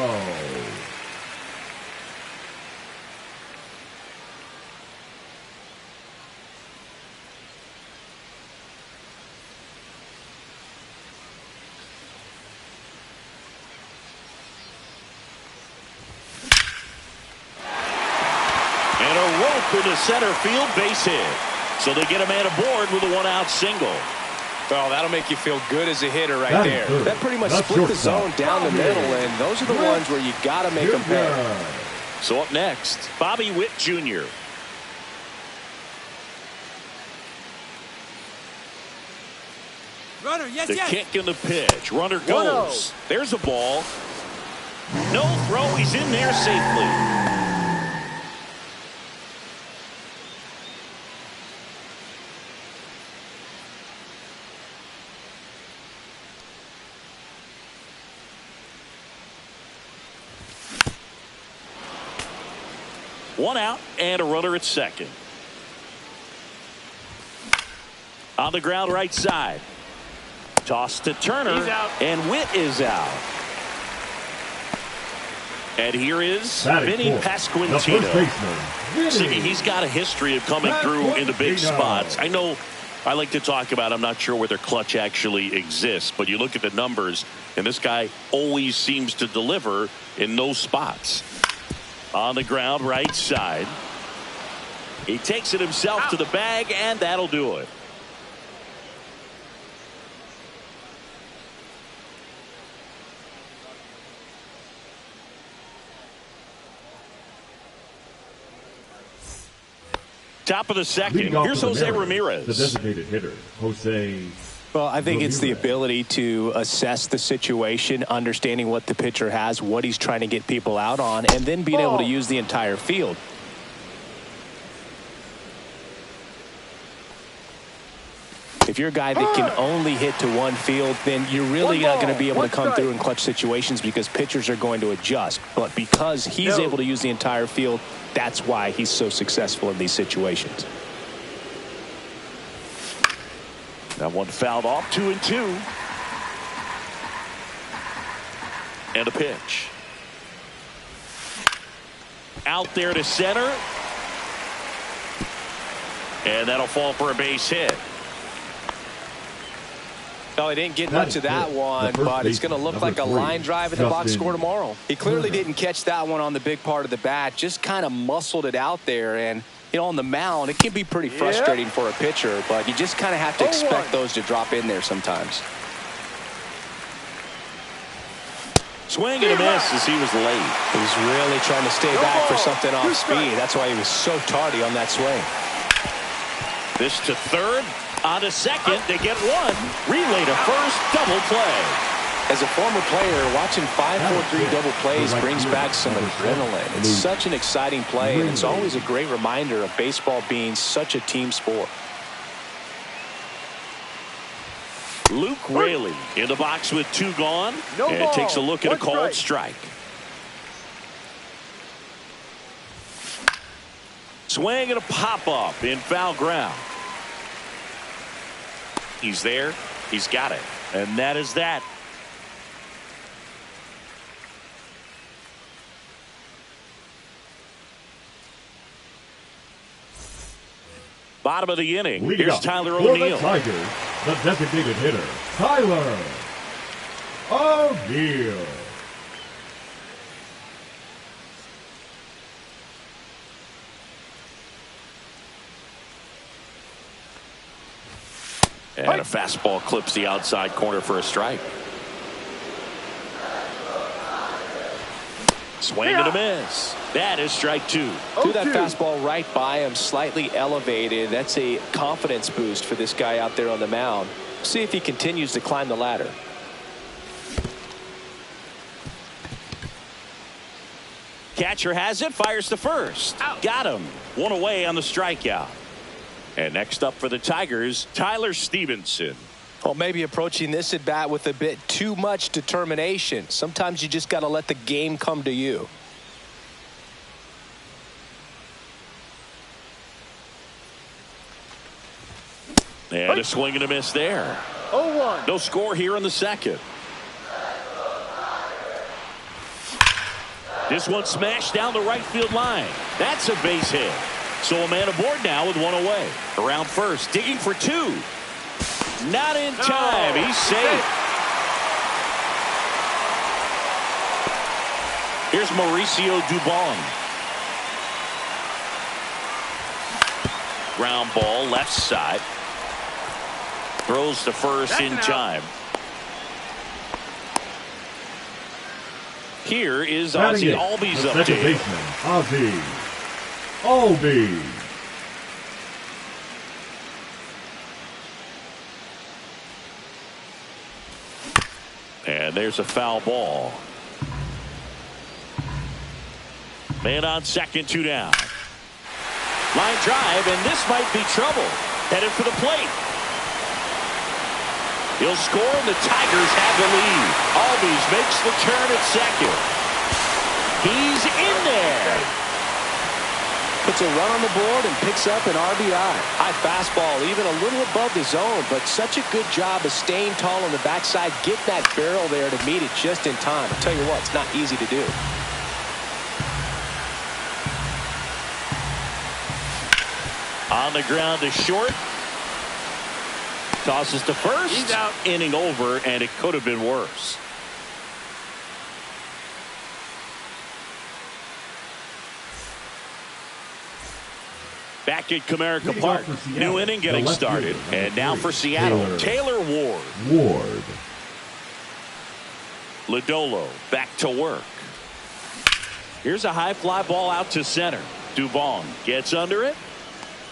Speaker 1: And a rope into center field, base hit. So they get a man aboard with a 1-out single.
Speaker 2: Well, that'll make you feel good as a hitter right there. That pretty much split the zone down the middle, and those are the ones where you got to make them pay.
Speaker 1: So up next, Bobby Witt Jr.
Speaker 5: Runner, yes,
Speaker 1: the kick and the pitch. Runner goes. There's a ball. No throw. He's in there safely. One out and a runner at second. On the ground right side. Toss to Turner.
Speaker 3: He's out.
Speaker 1: And Witt is out. And here is Vinny Pasquantino. Siggy, he's got a history of coming through into big spots. I know I like to talk about, I'm not sure whether clutch actually exists, but you look at the numbers, and this guy always seems to deliver in those spots. On the ground right side. He takes it himself to the bag, and that'll do it. Top of the second. Here's Jose Ramirez.
Speaker 4: The designated hitter, Jose.
Speaker 2: Well, I think it's the ability to assess the situation, understanding what the pitcher has, what he's trying to get people out on, and then being able to use the entire field. If you're a guy that can only hit to one field, then you're really not going to be able to come through in clutch situations because pitchers are going to adjust. But because he's able to use the entire field, that's why he's so successful in these situations.
Speaker 1: That one fouled off, 2-2. And a pitch. Out there to center. And that'll fall for a base hit.
Speaker 2: No, he didn't get much of that one, but it's going to look like a line drive in the box score tomorrow. He clearly didn't catch that one on the big part of the bat, just kind of muscled it out there. And, you know, on the mound, it can be pretty frustrating for a pitcher, but you just kind of have to expect those to drop in there sometimes.
Speaker 1: Swing and a miss as he was late.
Speaker 2: He's really trying to stay back for something off speed. That's why he was so tardy on that swing.
Speaker 1: This to third. On to second, they get one. Relay to first, double play.
Speaker 2: As a former player, watching 5-4-3 double plays brings back some adrenaline. It's such an exciting play, and it's always a great reminder of baseball being such a team sport.
Speaker 1: Luke Raley in the box with two gone, and takes a look at a called strike. Swing and a pop-up in foul ground. He's there. He's got it. And that is that. Bottom of the inning. Here's Tyler O'Neill.
Speaker 4: The Tigers, the designated hitter, Tyler O'Neill.
Speaker 1: And a fastball clips the outside corner for a strike. Swing and a miss. That is strike two.
Speaker 2: Threw that fastball right by him, slightly elevated. That's a confidence boost for this guy out there on the mound. See if he continues to climb the ladder.
Speaker 1: Catcher has it, fires to first. Got him. One away on the strikeout. And next up for the Tigers, Tyler Stevenson.
Speaker 2: Well, maybe approaching this at bat with a bit too much determination. Sometimes you just got to let the game come to you.
Speaker 1: And a swing and a miss there.
Speaker 3: 0-1.
Speaker 1: No score here in the second. This one smashed down the right field line. That's a base hit. So a man aboard now with one away. Around first, digging for two. Not in time. He's safe. Here's Mauricio Dubon. Ground ball left side. Throws to first in time. Here is Ozzie Albies update.
Speaker 4: Ozzie Albies.
Speaker 1: And there's a foul ball. Man on second, 2 down. Line drive, and this might be trouble. Headed for the plate. He'll score, and the Tigers have the lead. Albies makes the turn at second. He's in there.
Speaker 2: Puts a run on the board and picks up an RBI. High fastball, even a little above the zone, but such a good job of staying tall on the backside. Get that barrel there to meet it just in time. I'll tell you what, it's not easy to do.
Speaker 1: On the ground to short. Tosses to first.
Speaker 3: He's out.
Speaker 1: Inning over, and it could have been worse. Back at Comerica Park. New inning getting started. And now for Seattle, Taylor Ward. Lodolo back to work. Here's a high fly ball out to center. Dubon gets under it.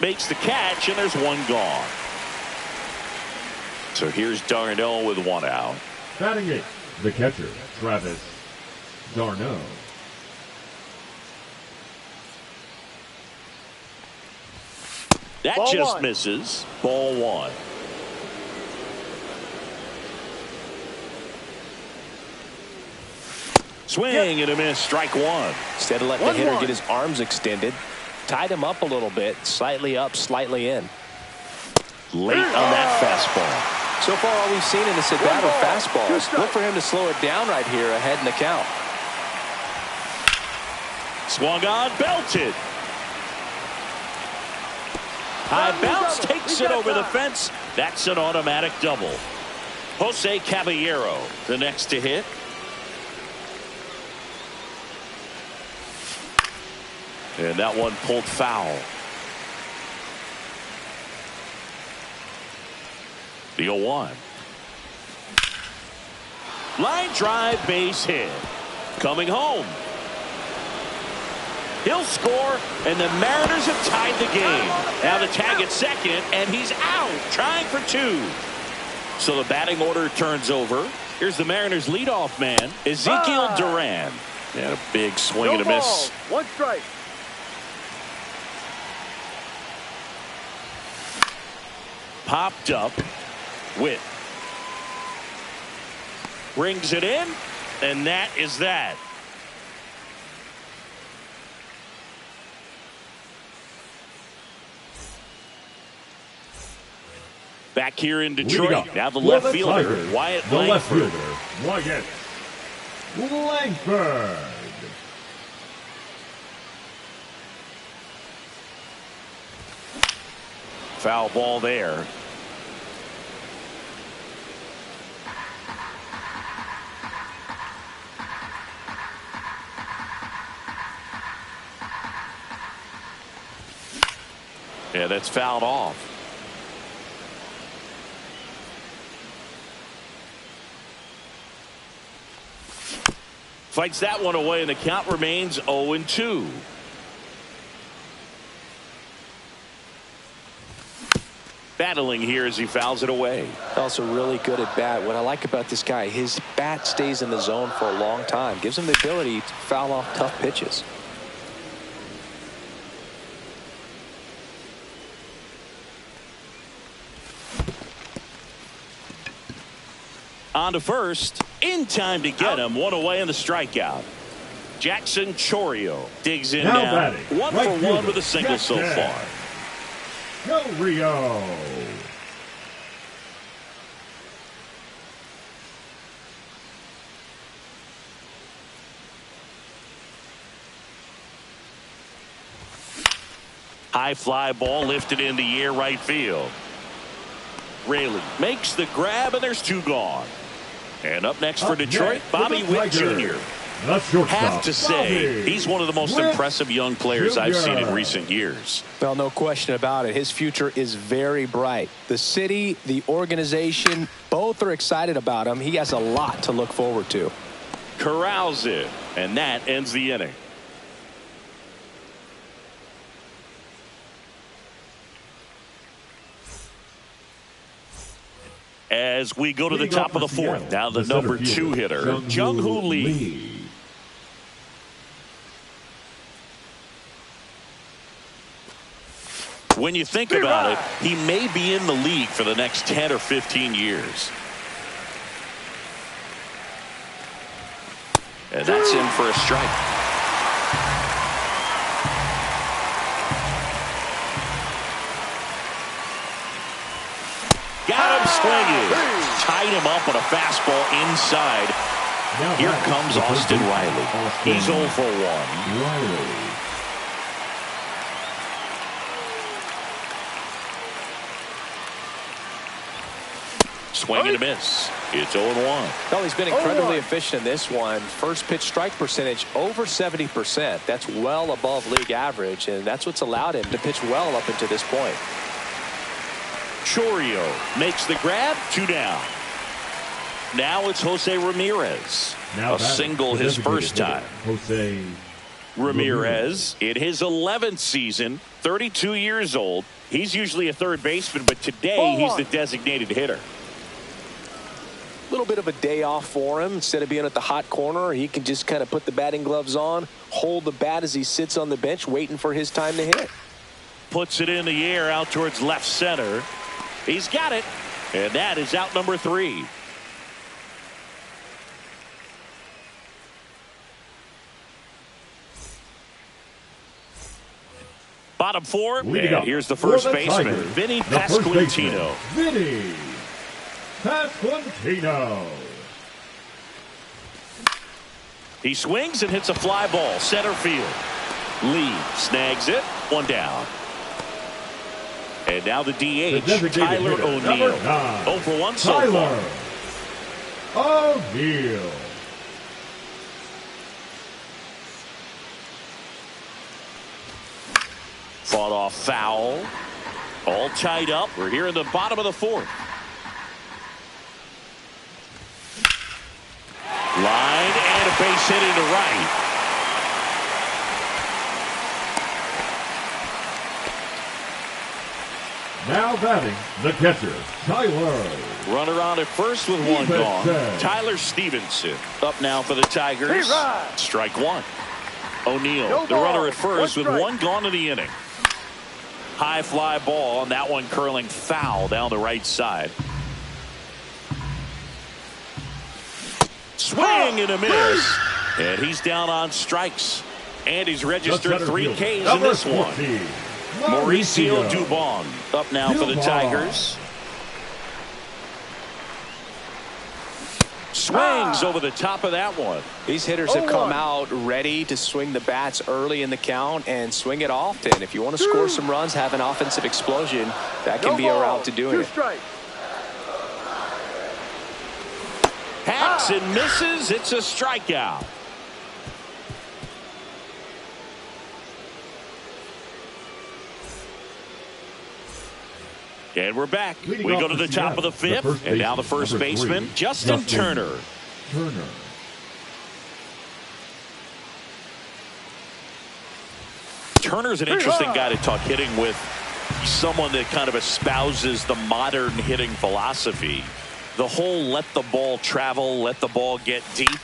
Speaker 1: Makes the catch, and there's one gone. So here's d'Arnaud with 1 out.
Speaker 4: Batting it, the catcher, Travis d'Arnaud.
Speaker 1: That ball just one. Misses. Ball 1. Swing and a miss. Strike 1.
Speaker 2: Instead of letting the hitter get his arms extended, tied him up a little bit. Slightly up, slightly in.
Speaker 1: Late on that fastball.
Speaker 2: So far, all we've seen in this at-bat are fastballs. Look for him to slow it down right here ahead in the count.
Speaker 1: Swung on, belted. High bounce takes it over the fence. That's an automatic double. Jose Caballero, the next to hit. And that one pulled foul. The 0-1. Line drive, base hit. Coming home. He'll score, and the Mariners have tied the game. Now the tag at second, and he's out, trying for 2. So the batting order turns over. Here's the Mariners' leadoff man, Ezekiel Duran. And a big swing and a miss.
Speaker 3: 1 strike.
Speaker 1: Popped up. Witt. Rings it in, and that is that. Back here in Detroit. Now the left fielder, Wyatt Langford.
Speaker 4: Wyatt Langford.
Speaker 1: Foul ball there. Yeah, that's fouled off. Fights that one away, and the count remains 0-2. Battling here as he fouls it away.
Speaker 2: Also really good at bat. What I like about this guy, his bat stays in the zone for a long time. Gives him the ability to foul off tough pitches.
Speaker 1: On to first. In time to get him. 1 away in the strikeout. Jackson Chourio digs in now.
Speaker 4: Batting,
Speaker 1: 1
Speaker 4: right
Speaker 1: for 1
Speaker 4: fielder,
Speaker 1: with a single so far.
Speaker 4: Chourio.
Speaker 1: High fly ball lifted in the air right field. Raley makes the grab, and there's 2 gone. And up next for Detroit, Bobby Witt Jr.
Speaker 4: The shortstop,
Speaker 1: Have to say,
Speaker 4: Bobby
Speaker 1: he's one of the most
Speaker 4: Witt
Speaker 1: impressive young players I've seen in
Speaker 4: Jr.
Speaker 1: recent years.
Speaker 2: Well, no question about it. His future is very bright. The city, the organization, both are excited about him. He has a lot to look forward to.
Speaker 1: Corrals it, and that ends the inning. As we go to the top of the fourth, now the number 2 hitter, Jung-Hoo Lee. When you think about it, he may be in the league for the next 10 or 15 years. And that's in for a strike. Got him swinging. Tied him up with a fastball inside. Here comes Austin Riley. He's 0 for 1. Swing and a miss. It's 0-1.
Speaker 2: Well, he's been incredibly efficient in this one. First pitch strike percentage over 70%. That's well above league average, and that's what's allowed him to pitch well up until this point.
Speaker 1: Chourio makes the grab. 2 down. Now it's Jose Ramirez. A single his first time.
Speaker 4: Jose
Speaker 1: Ramirez in his 11th season, 32 years old. He's usually a third baseman, but today he's the designated hitter.
Speaker 2: A little bit of a day off for him. Instead of being at the hot corner, he can just kind of put the batting gloves on, hold the bat as he sits on the bench waiting for his time to hit.
Speaker 1: Puts it in the air out towards left center. He's got it, and that is out number 3. Bottom 4, and here's the first baseman, Vinny Pasquantino.
Speaker 4: Vinny Pasquantino.
Speaker 1: He swings and hits a fly ball, center field. Lee snags it, 1 down. And now the DH, Tyler O'Neill. 0 for 1 so far.
Speaker 4: O'Neill.
Speaker 1: Fought off foul. All tied up. We're here in the bottom of the 4th. Line and a base hit into right.
Speaker 4: Now batting, the catcher, Tyler.
Speaker 1: Runner on at first with 1 gone. Tyler Stevenson up now for the Tigers. Strike 1. O'Neill, the runner at first with 1 gone in the inning. High fly ball, and that one curling foul down the right side. Swing and a miss. And he's down on strikes. And he's registered 3 Ks in this one. Mauricio Dubon up now for the Tigers. Swings over the top of that one.
Speaker 2: These hitters have come out ready to swing the bats early in the count and swing it often. If you want to score some runs, have an offensive explosion, that can be a route to doing it.
Speaker 1: Hacks and misses. It's a strikeout. And we're back. We go to the top of the 5th, and now the first baseman, Justin Turner. Turner's an interesting guy to talk hitting with. Someone that kind of espouses the modern hitting philosophy. The whole let the ball travel, let the ball get deep.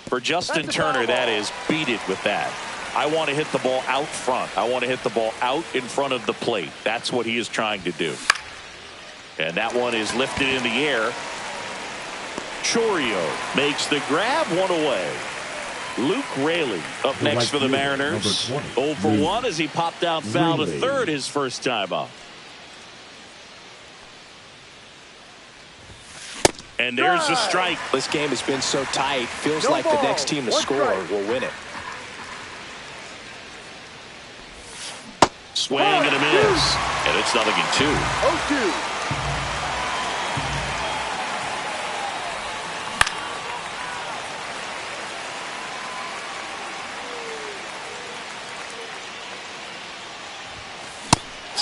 Speaker 1: For Justin Turner, that is, beat it with that. I want to hit the ball out front. I want to hit the ball out in front of the plate. That's what he is trying to do. And that one is lifted in the air. Chourio makes the grab, 1 away. Luke Raley up next for the Mariners. 0 for 1 as he popped out foul to third his first time up. And there's a strike.
Speaker 2: This game has been so tight. Feels like the next team to score will win it.
Speaker 1: Swing and a miss. And it's 0-2.
Speaker 3: 0-2.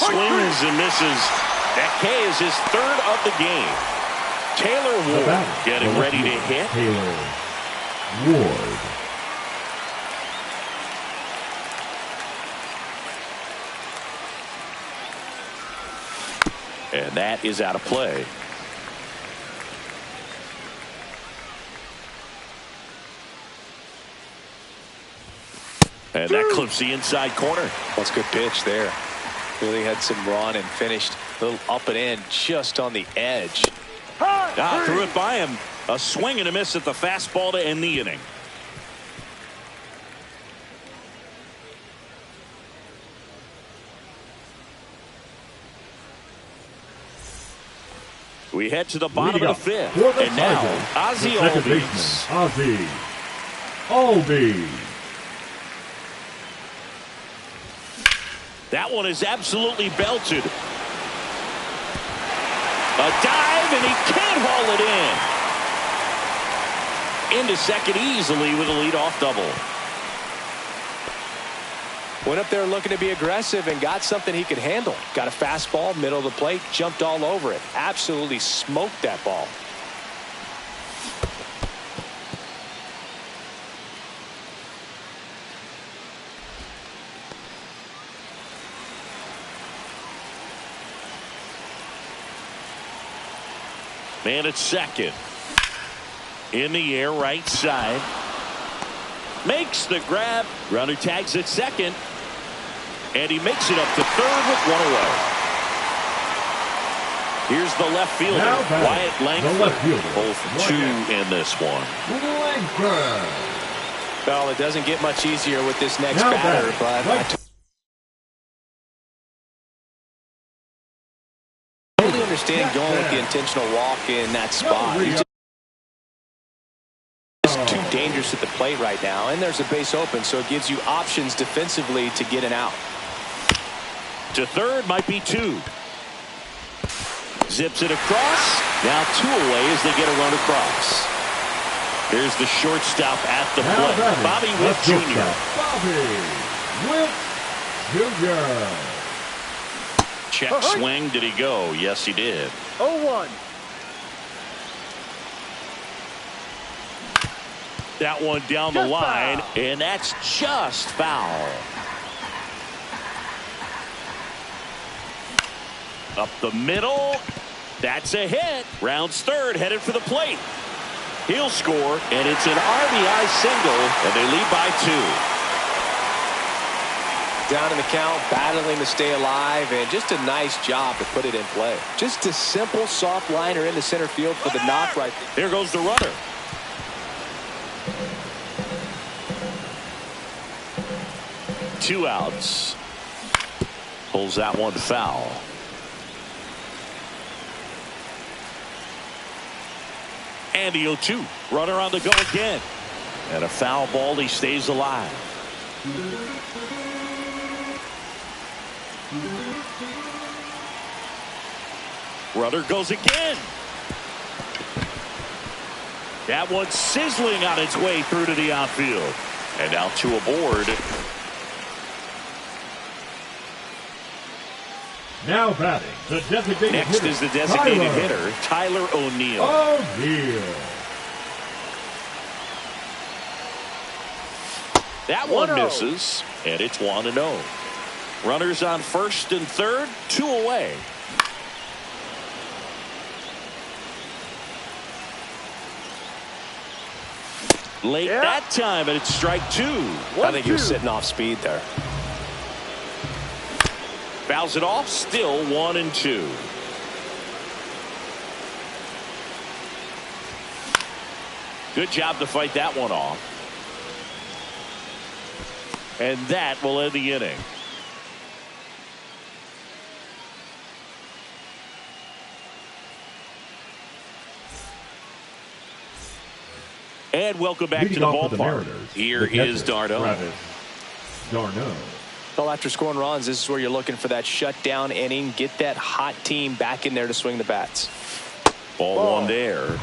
Speaker 1: swings and misses. That K is his third of the game. Taylor Ward getting ready to hit.
Speaker 4: Taylor Ward.
Speaker 1: And that is out of play. And that clips the inside corner.
Speaker 2: That's a good pitch there. Really had some run and finished a little up and in just on the edge.
Speaker 1: Threw it by him. A swing and a miss at the fastball to end the inning. We head to the bottom of the fifth. And now, Ozzie Albies.
Speaker 4: Ozzie Albies.
Speaker 1: That one is absolutely belted. A dive, and he can't haul it in. Into second easily with a leadoff double.
Speaker 2: Went up there looking to be aggressive and got something he could handle. Got a fastball, middle of the plate, jumped all over it. Absolutely smoked that ball.
Speaker 1: Man at second. In the air, right side. Makes the grab. Runner tags at second. And he makes it up to third with one away. Here's the left fielder, Wyatt Langford.
Speaker 4: The left fielder.
Speaker 1: Both two in this one.
Speaker 4: Langford.
Speaker 2: Well, it doesn't get much easier with this next batter, but I totally understand going with the intentional walk in that spot. He's just too dangerous at the plate right now, and there's a base open, so it gives you options defensively to get an out.
Speaker 1: To third, might be two. Zips it across. Now two away as they get a run across. Here's the shortstop at the plate. Bobby Witt Jr.
Speaker 4: Bobby Witt Jr.
Speaker 1: Check swing. Did he go? Yes, he did.
Speaker 3: 0-1.
Speaker 1: That one down the line, and that's just foul. Up the middle. That's a hit. Rounds third, headed for the plate. He'll score, and it's an RBI single, and they lead by 2.
Speaker 2: Down in the count, battling to stay alive, and just a nice job to put it in play. Just a simple soft liner into center field for the knock right there.
Speaker 1: There goes the runner. Two outs. Pulls that one foul. And the 0-2. Runner on the go again. And a foul ball. He stays alive. Runner goes again. That one's sizzling on its way through to the outfield. And now two aboard.
Speaker 4: Now batting, the designated
Speaker 1: Next
Speaker 4: hitter.
Speaker 1: is the designated hitter, Tyler O'Neill. That one misses, and it's 1-0. Runners on first and third, two away. Late that time, and it's strike two.
Speaker 2: I think he was sitting off speed there.
Speaker 1: Fouls it off, still 1-2. Good job to fight that one off. And that will end the inning. And welcome back to the ballpark. Here is d'Arnaud.
Speaker 4: Travis d'Arnaud.
Speaker 2: Well, after scoring runs, this is where you're looking for that shutdown inning. Get that hot team back in there to swing the bats.
Speaker 1: Ball one there.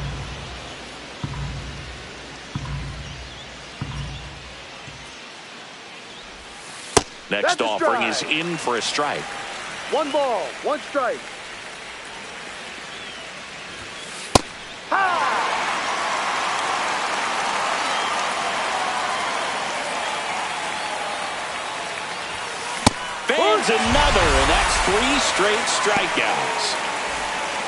Speaker 1: Next offering is in for a strike.
Speaker 5: 1 ball, 1 strike.
Speaker 1: Fans another, and that's 3 straight strikeouts.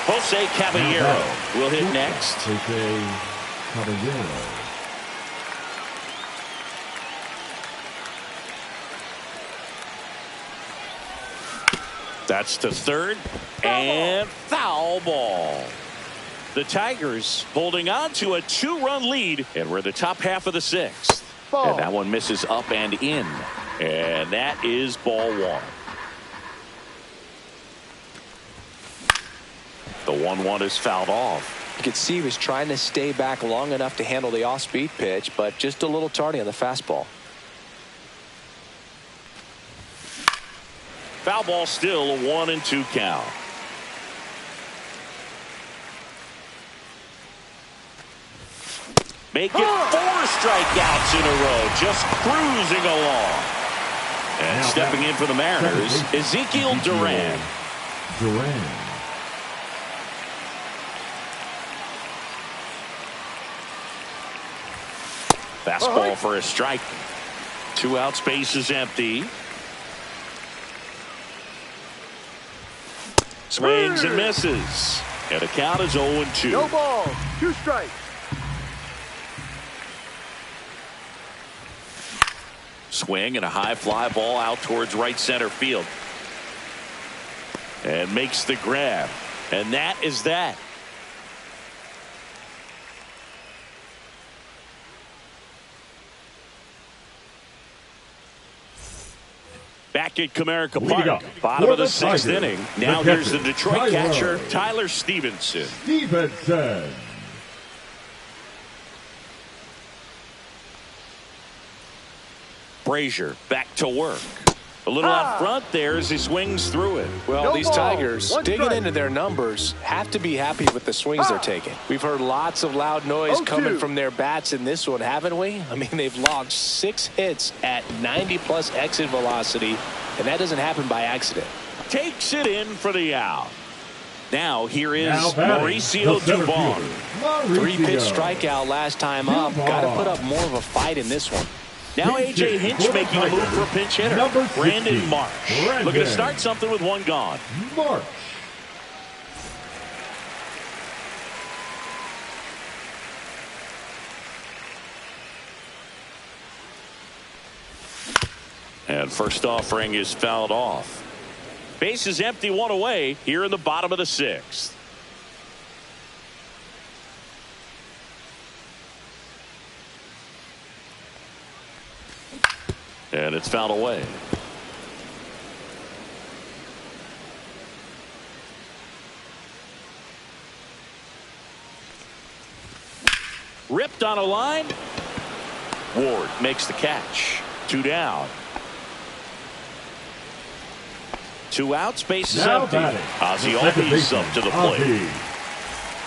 Speaker 1: Jose Caballero will hit next.
Speaker 4: Jose Caballero.
Speaker 1: That's to third, and foul ball. The Tigers holding on to a 2-run lead, and we're in the top half of the 6th. And that one misses up and in, and that is ball 1. The 1-1 is fouled off.
Speaker 2: You could see he was trying to stay back long enough to handle the off-speed pitch, but just a little tardy on the fastball.
Speaker 1: Foul ball, still a 1-2 count. Make it 4 strikeouts in a row, just cruising along. And stepping in for the Mariners, Ezekiel Duran. Fastball for a strike. 2 outs, base is empty. Swings and misses. And the count is 0-2.
Speaker 5: No ball, 2 strikes.
Speaker 1: Swing and a high fly ball out towards right center field. And makes the grab. And that is that. Back at Comerica Park, bottom of the 6th inning. Now here's the Detroit catcher, Tyler Stevenson. Brazier back to work. A little out front there as he swings through it.
Speaker 2: Well, these Tigers, digging into their numbers, have to be happy with the swings they're taking. We've heard lots of loud noise coming from their bats in this one, haven't we? I mean, they've logged 6 hits at 90+ exit velocity, and that doesn't happen by accident.
Speaker 1: Takes it in for the out. Now here is Mauricio Dubon.
Speaker 2: 3-pitch strikeout last time up. Got to put up more of a fight in this one.
Speaker 1: Now A.J. Hinch making a move for a pinch hitter. Brandon Marsh. Looking to start something with 1 gone.
Speaker 4: Marsh.
Speaker 1: And first offering is fouled off. Base is empty, 1 away here in the bottom of the 6th. And it's fouled away. Ripped on a line. Ward makes the catch. 2 down. 2 outs, base is empty. Ozzie Albies up to the plate.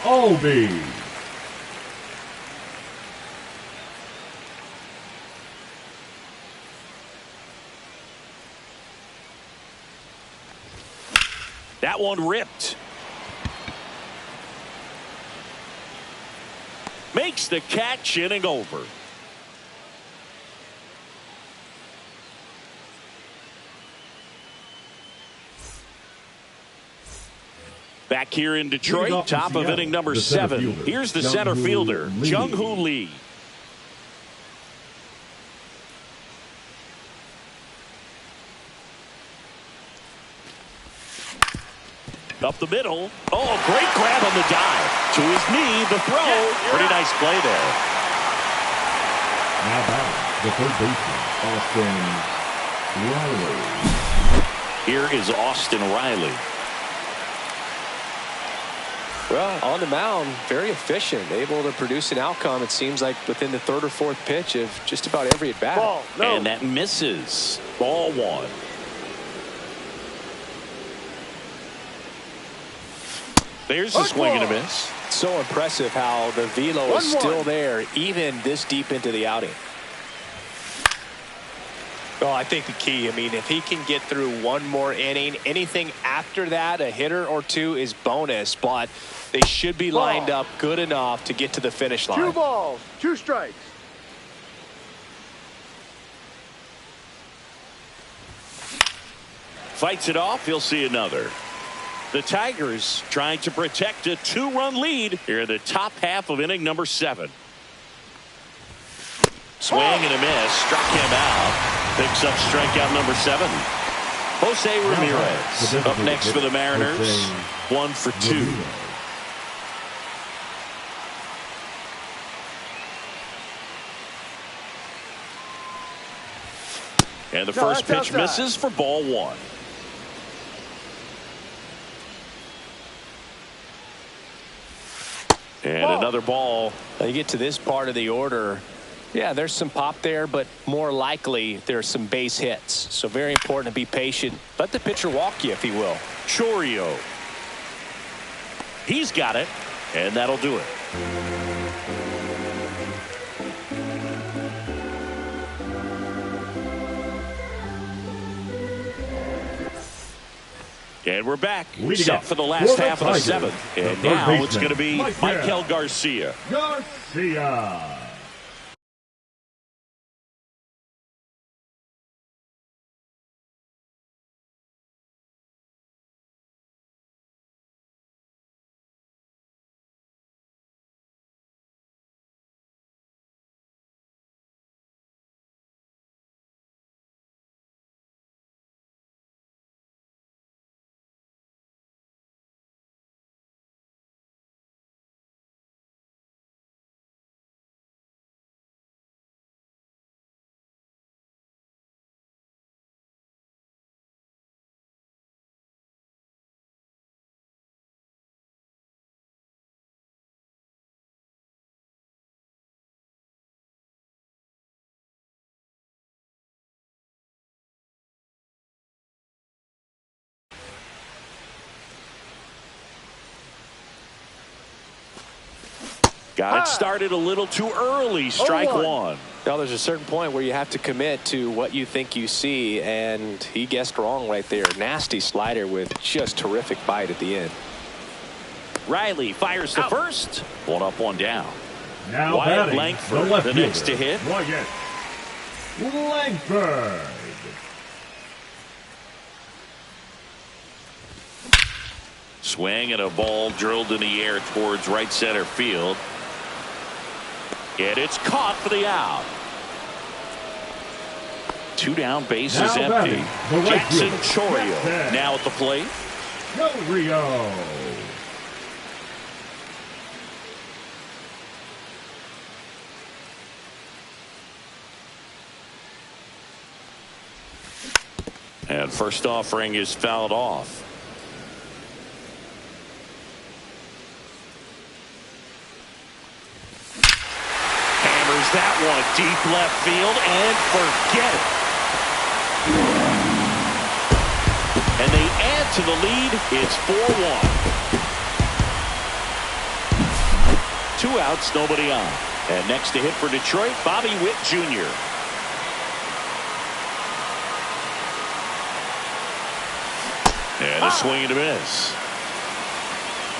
Speaker 4: Albies.
Speaker 1: That one ripped. Makes the catch, inning over. Back here in Detroit, top of inning number 7. Here's the center fielder, Jung-Hoo Lee. Up the middle. Oh, great grab on the dive. To his knee, the throw. Pretty nice play there.
Speaker 4: Now back, the third baseman, Austin Riley.
Speaker 1: Here is Austin Riley.
Speaker 2: Well, on the mound, very efficient, able to produce an outcome, it seems like, within the 3rd or 4th pitch of just about every at-bat.
Speaker 1: And that misses. Ball 1. There's a swing and a miss.
Speaker 2: So impressive how the velo is still there even this deep into the outing. Oh, I think the key, if he can get through one more inning, anything after that, a hitter or two is bonus, but they should be lined up good enough to get to the finish line.
Speaker 5: 2 balls, 2 strikes.
Speaker 1: Fights it off. He'll see another. The Tigers trying to protect a 2-run lead here in the top half of inning number 7. Swing and a miss. Struck him out. Picks up strikeout number 7. Jose Ramirez up next for the Mariners. 1 for 2. And the first pitch misses for ball 1. And another ball.
Speaker 2: Now you get to this part of the order. Yeah, there's some pop there, but more likely there's some base hits. So very important to be patient. Let the pitcher walk you, if he will.
Speaker 1: Chourio. He's got it, and that'll do it. And we're back, set for the last half of the 7th. And now it's going to be Maikel Garcia.
Speaker 4: Garcia.
Speaker 1: Got it started a little too early. Strike 1.
Speaker 2: Now there's a certain point where you have to commit to what you think you see, and he guessed wrong right there. Nasty slider with just terrific bite at the end.
Speaker 1: Riley fires to first. 1 up, 1 down.
Speaker 4: Now
Speaker 1: Wyatt Langford, the next to hit.
Speaker 4: Wyatt Langford.
Speaker 1: Swing and a ball drilled in the air towards right center field. And it's caught for the out. 2 down, base is empty. Jackson Chourio now at the plate.
Speaker 4: Chourio.
Speaker 1: And first offering is fouled off. That one deep left field and forget it. And they add to the lead. It's 4-1. 2 outs, nobody on. And next to hit for Detroit, Bobby Witt Jr. And a swing and a miss.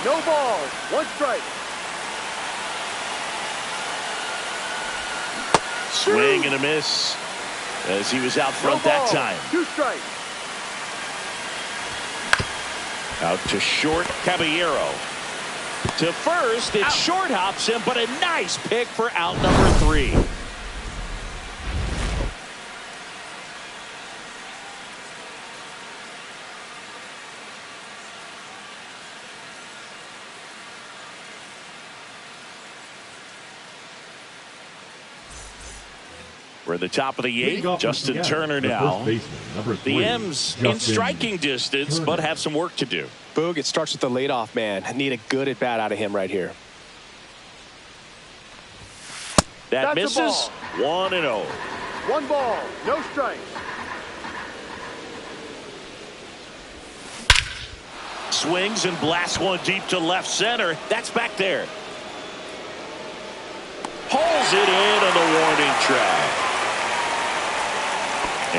Speaker 5: No balls, 1 strike.
Speaker 1: Swing and a miss as he was out front that time.
Speaker 5: 2 strikes.
Speaker 1: Out to short, Caballero. To first, it short hops him, but a nice pick for out number 3. We're at the top of the 8th. Justin Turner now. The M's in striking distance, but have some work to do.
Speaker 2: Boog, it starts with the leadoff man. I need a good at bat out of him right here.
Speaker 1: That misses. 1-0.
Speaker 5: 1 ball, no strikes.
Speaker 1: Swings and blasts one deep to left center. That's back there. Pulls it in on the warning track.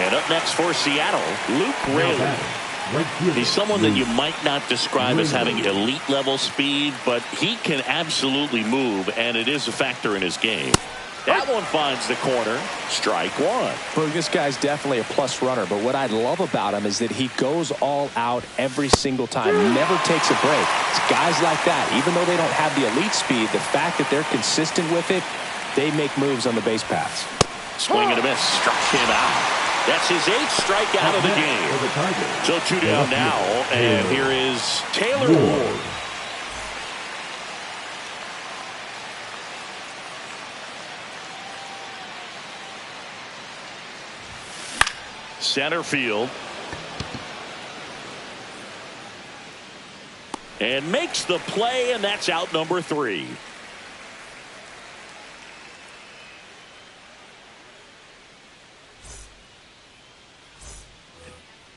Speaker 1: And up next for Seattle, Luke Raley. He's someone that you might not describe as having elite level speed, but he can absolutely move, and it is a factor in his game. That one finds the corner. Strike one.
Speaker 2: Well, this guy's definitely a plus runner, but what I love about him is that he goes all out every single time, never takes a break. It's guys like that, even though they don't have the elite speed, the fact that they're consistent with it, they make moves on the base paths.
Speaker 1: Swing and a miss. Struck him out. That's his 8th strikeout of the game. So 2 down now, and here is Taylor Ward. Center field. And makes the play, and that's out number 3.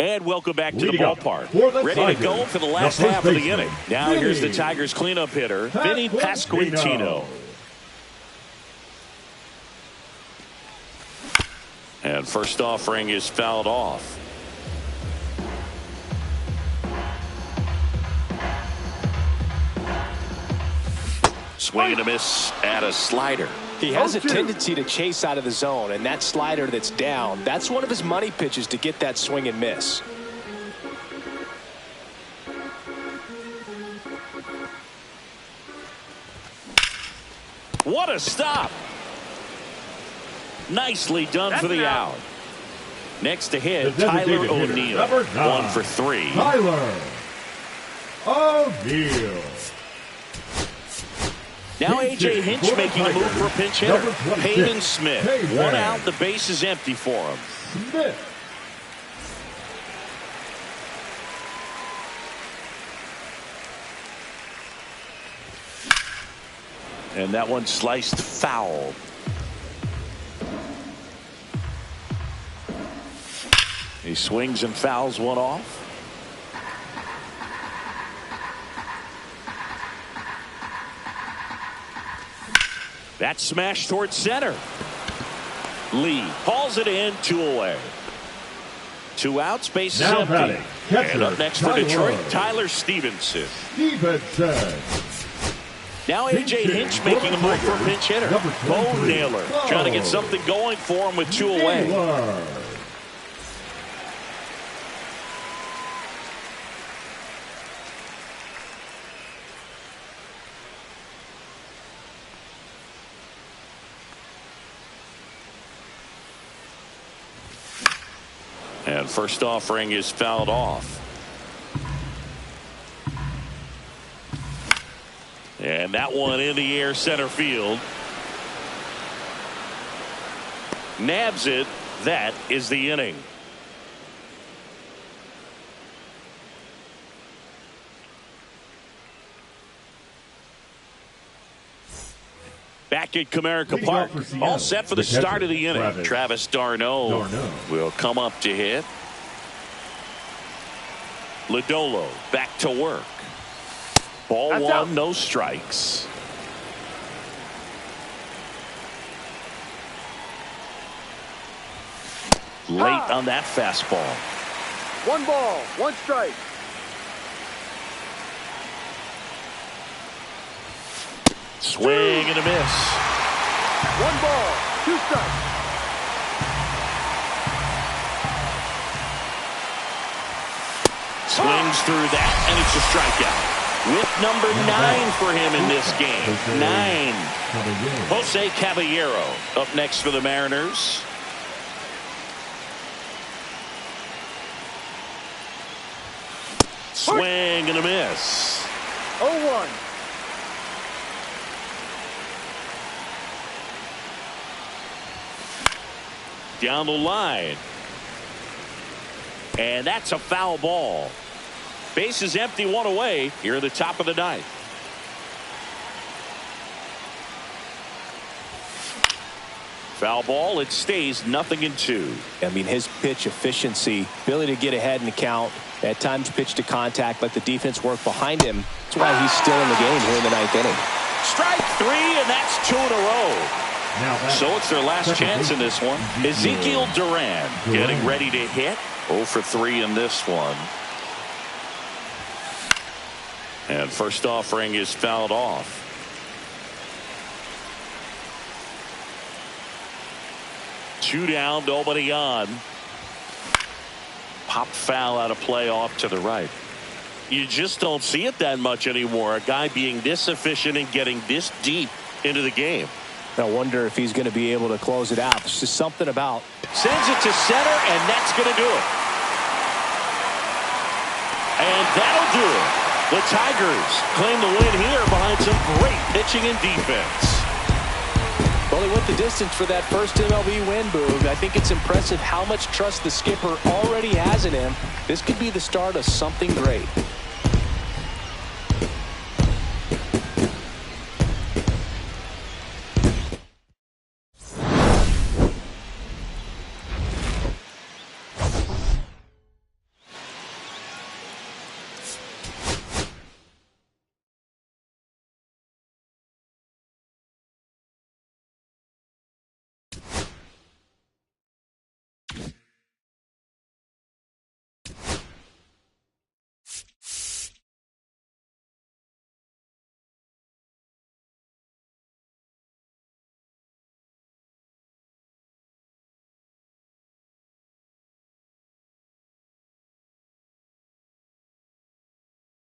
Speaker 1: And welcome back to the ballpark. Ready to go for the last half of the inning. Now here's the Tigers cleanup hitter, Vinny Pasquantino. And first offering is fouled off. Swing and a miss at a slider.
Speaker 2: He has a tendency to chase out of the zone, and that slider that's down, that's one of his money pitches to get that swing and miss.
Speaker 1: What a stop. Nicely done for the out. Next to hit, Tyler O'Neill. 1 for 3.
Speaker 4: Tyler O'Neill.
Speaker 1: Now A.J. Hinch making a move for a pinch hitter. Pavin Smith. 1 out. The base is empty for him.
Speaker 4: Smith.
Speaker 1: And that one sliced foul. He swings and fouls one off. That smash towards center. Lee hauls it in, 2 away. 2 outs, base is empty. And up next for Detroit, Tyler Stevenson. Now A.J. Hinch making a move for a pinch hitter. Bo Naylor trying to get something going for him with 2 away. And first offering is fouled off. And that one in the air, center field. Nabs it. That is the inning. Back at Comerica Park, all set for the start of the inning. Travis d'Arnaud will come up to hit. Lodolo back to work. Ball 1, no strikes. Late on that fastball.
Speaker 5: 1 ball, 1 strike.
Speaker 1: Swing and a miss.
Speaker 5: 1 ball, 2 strikes.
Speaker 1: Swings through that, and it's a strikeout. With number 9 for him in this game. 9. Jose Caballero up next for the Mariners. Swing and a miss.
Speaker 5: 0-1.
Speaker 1: Down the line. And that's a foul ball. Base is empty, 1 away here at the top of the 9th. Foul ball. It stays 0-2.
Speaker 2: I mean, his pitch efficiency, ability to get ahead in the count, at times pitch to contact, let the defense work behind him. That's why he's still in the game here in the 9th inning.
Speaker 1: Strike 3, and that's 2 in a row. So it's their last chance in this one. Ezekiel Duran getting ready to hit. 0 for 3 in this one. And first offering is fouled off. Two down, nobody on. Pop foul out of play off to the right. You just don't see it that much anymore. A guy being this efficient and getting this deep into the game.
Speaker 2: I wonder if he's going to be able to close it out. There's just something about.
Speaker 1: Sends it to center, and that's going to do it. And that'll do it. The Tigers claim the win here behind some great pitching and defense.
Speaker 2: Well, he went the distance for that first MLB win, Boog. I think it's impressive how much trust the skipper already has in him. This could be the start of something great.